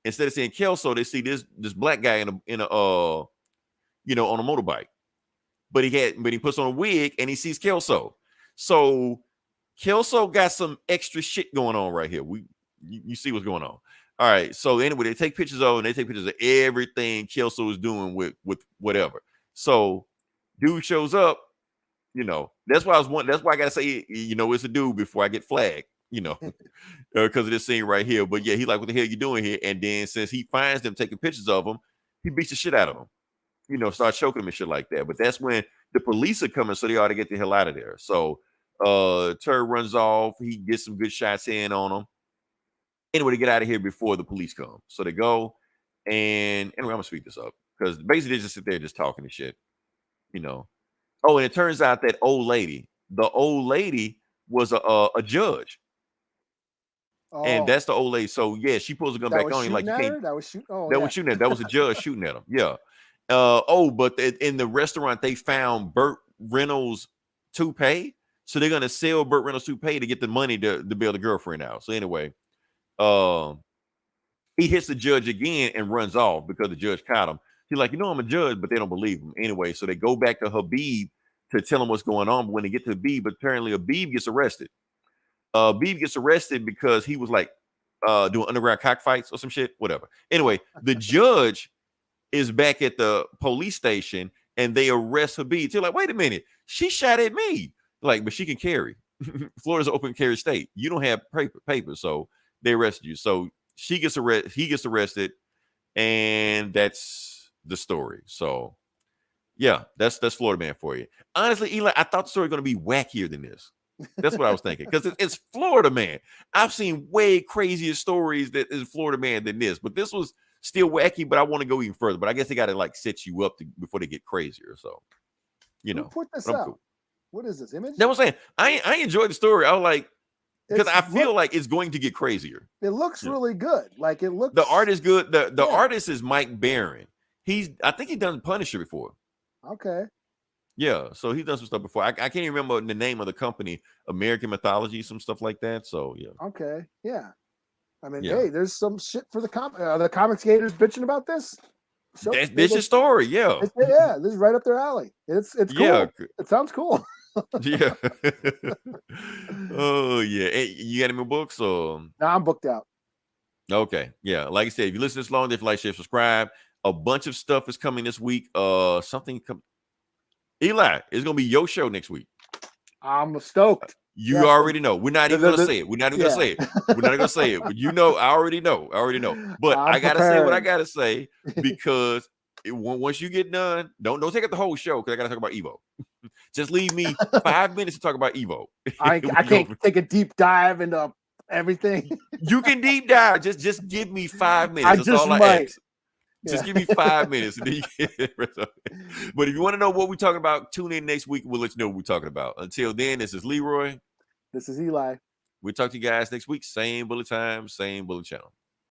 instead of seeing Kelso, they see this black guy in a on a motorbike. But he puts on a wig and he sees Kelso. So Kelso got some extra shit going on right here. You see what's going on. All right. So anyway, they take pictures of, and they take pictures of everything Kelso is doing with whatever. So dude shows up, That's why that's why I gotta say, it's a dude before I get flagged, because of this scene right here. But yeah, he like, what the hell you doing here? And then since he finds them taking pictures of him, he beats the shit out of them. Start choking him and shit like that. But that's when the police are coming, so they ought to get the hell out of there. So Turd runs off. He gets some good shots in on him. Anyway, to get out of here before the police come. So they go, and anyway, I'm gonna speed this up because basically they just sit there just talking and shit. Oh, and it turns out that the old lady was a judge. Oh. And that's the old lady. So yeah, she pulls a gun back on him like, you can't. That was shooting. Oh, that was shooting at. That was a judge shooting at him. Yeah. But in the restaurant they found Burt Reynolds' toupee, so they're gonna sell Burt Reynolds' toupee to get the money to bail the girlfriend out. So anyway, he hits the judge again and runs off because the judge caught him. He's like, I'm a judge, but they don't believe him anyway. So they go back to Habib to tell him what's going on. But when they get to Habib, apparently Habib gets arrested. Habib gets arrested because he was like doing underground cockfights or some shit, whatever. Anyway, the judge is back at the police station and they arrest Habib. They're like, wait a minute, she shot at me. Like, but she can carry. Florida's an open carry state. You don't have paper, so they arrested you. So he gets arrested, and that's the story. So yeah, that's Florida Man for you. Honestly, Eli, I thought the story was going to be wackier than this. That's what I was thinking, because it's Florida Man. I've seen way crazier stories that is Florida Man than this, but this was still wacky. But I want to go even further. But I guess they got to like set you up before they get crazier. So, Who put this out? Cool. What is this Image? That was saying. I enjoyed the story. I was like, because I feel like it's going to get crazier. It looks really good. Like, it looks. The art is good. The artist is Mike Barron. I think he's done Punisher before. Okay. Yeah, so he's done some stuff before. I can't even remember the name of the company, American Mythology, some stuff like that. So yeah. Okay, yeah. I mean, hey, there's some shit for the comics haters bitching about this. This is story, yeah. Yeah, this is right up their alley. It's cool. Yeah. It sounds cool. Yeah. Oh yeah. Hey, you got any more books or? No, I'm booked out. Okay. Yeah. Like I said, if you listen this long, if you like, share, subscribe. A bunch of stuff is coming this week. Eli, it's gonna be your show next week. I'm stoked. You already know. We're not even gonna say it. We're not even gonna yeah. say it. We're not gonna say it. But you know, I already know. But I'm I gotta say what I prepared. gotta say because once you get done, don't take up the whole show because I gotta talk about Evo. Just leave me 5 minutes to talk about Evo. I can't take a deep dive into everything. You can deep dive. Just give me 5 minutes. That's all I ask. Just give me 5 minutes. And then you get but if you want to know what we're talking about, tune in next week. We'll let you know what we're talking about. Until then, this is Leroy. This is Eli. We'll talk to you guys next week. Same bullet time, same bullet channel.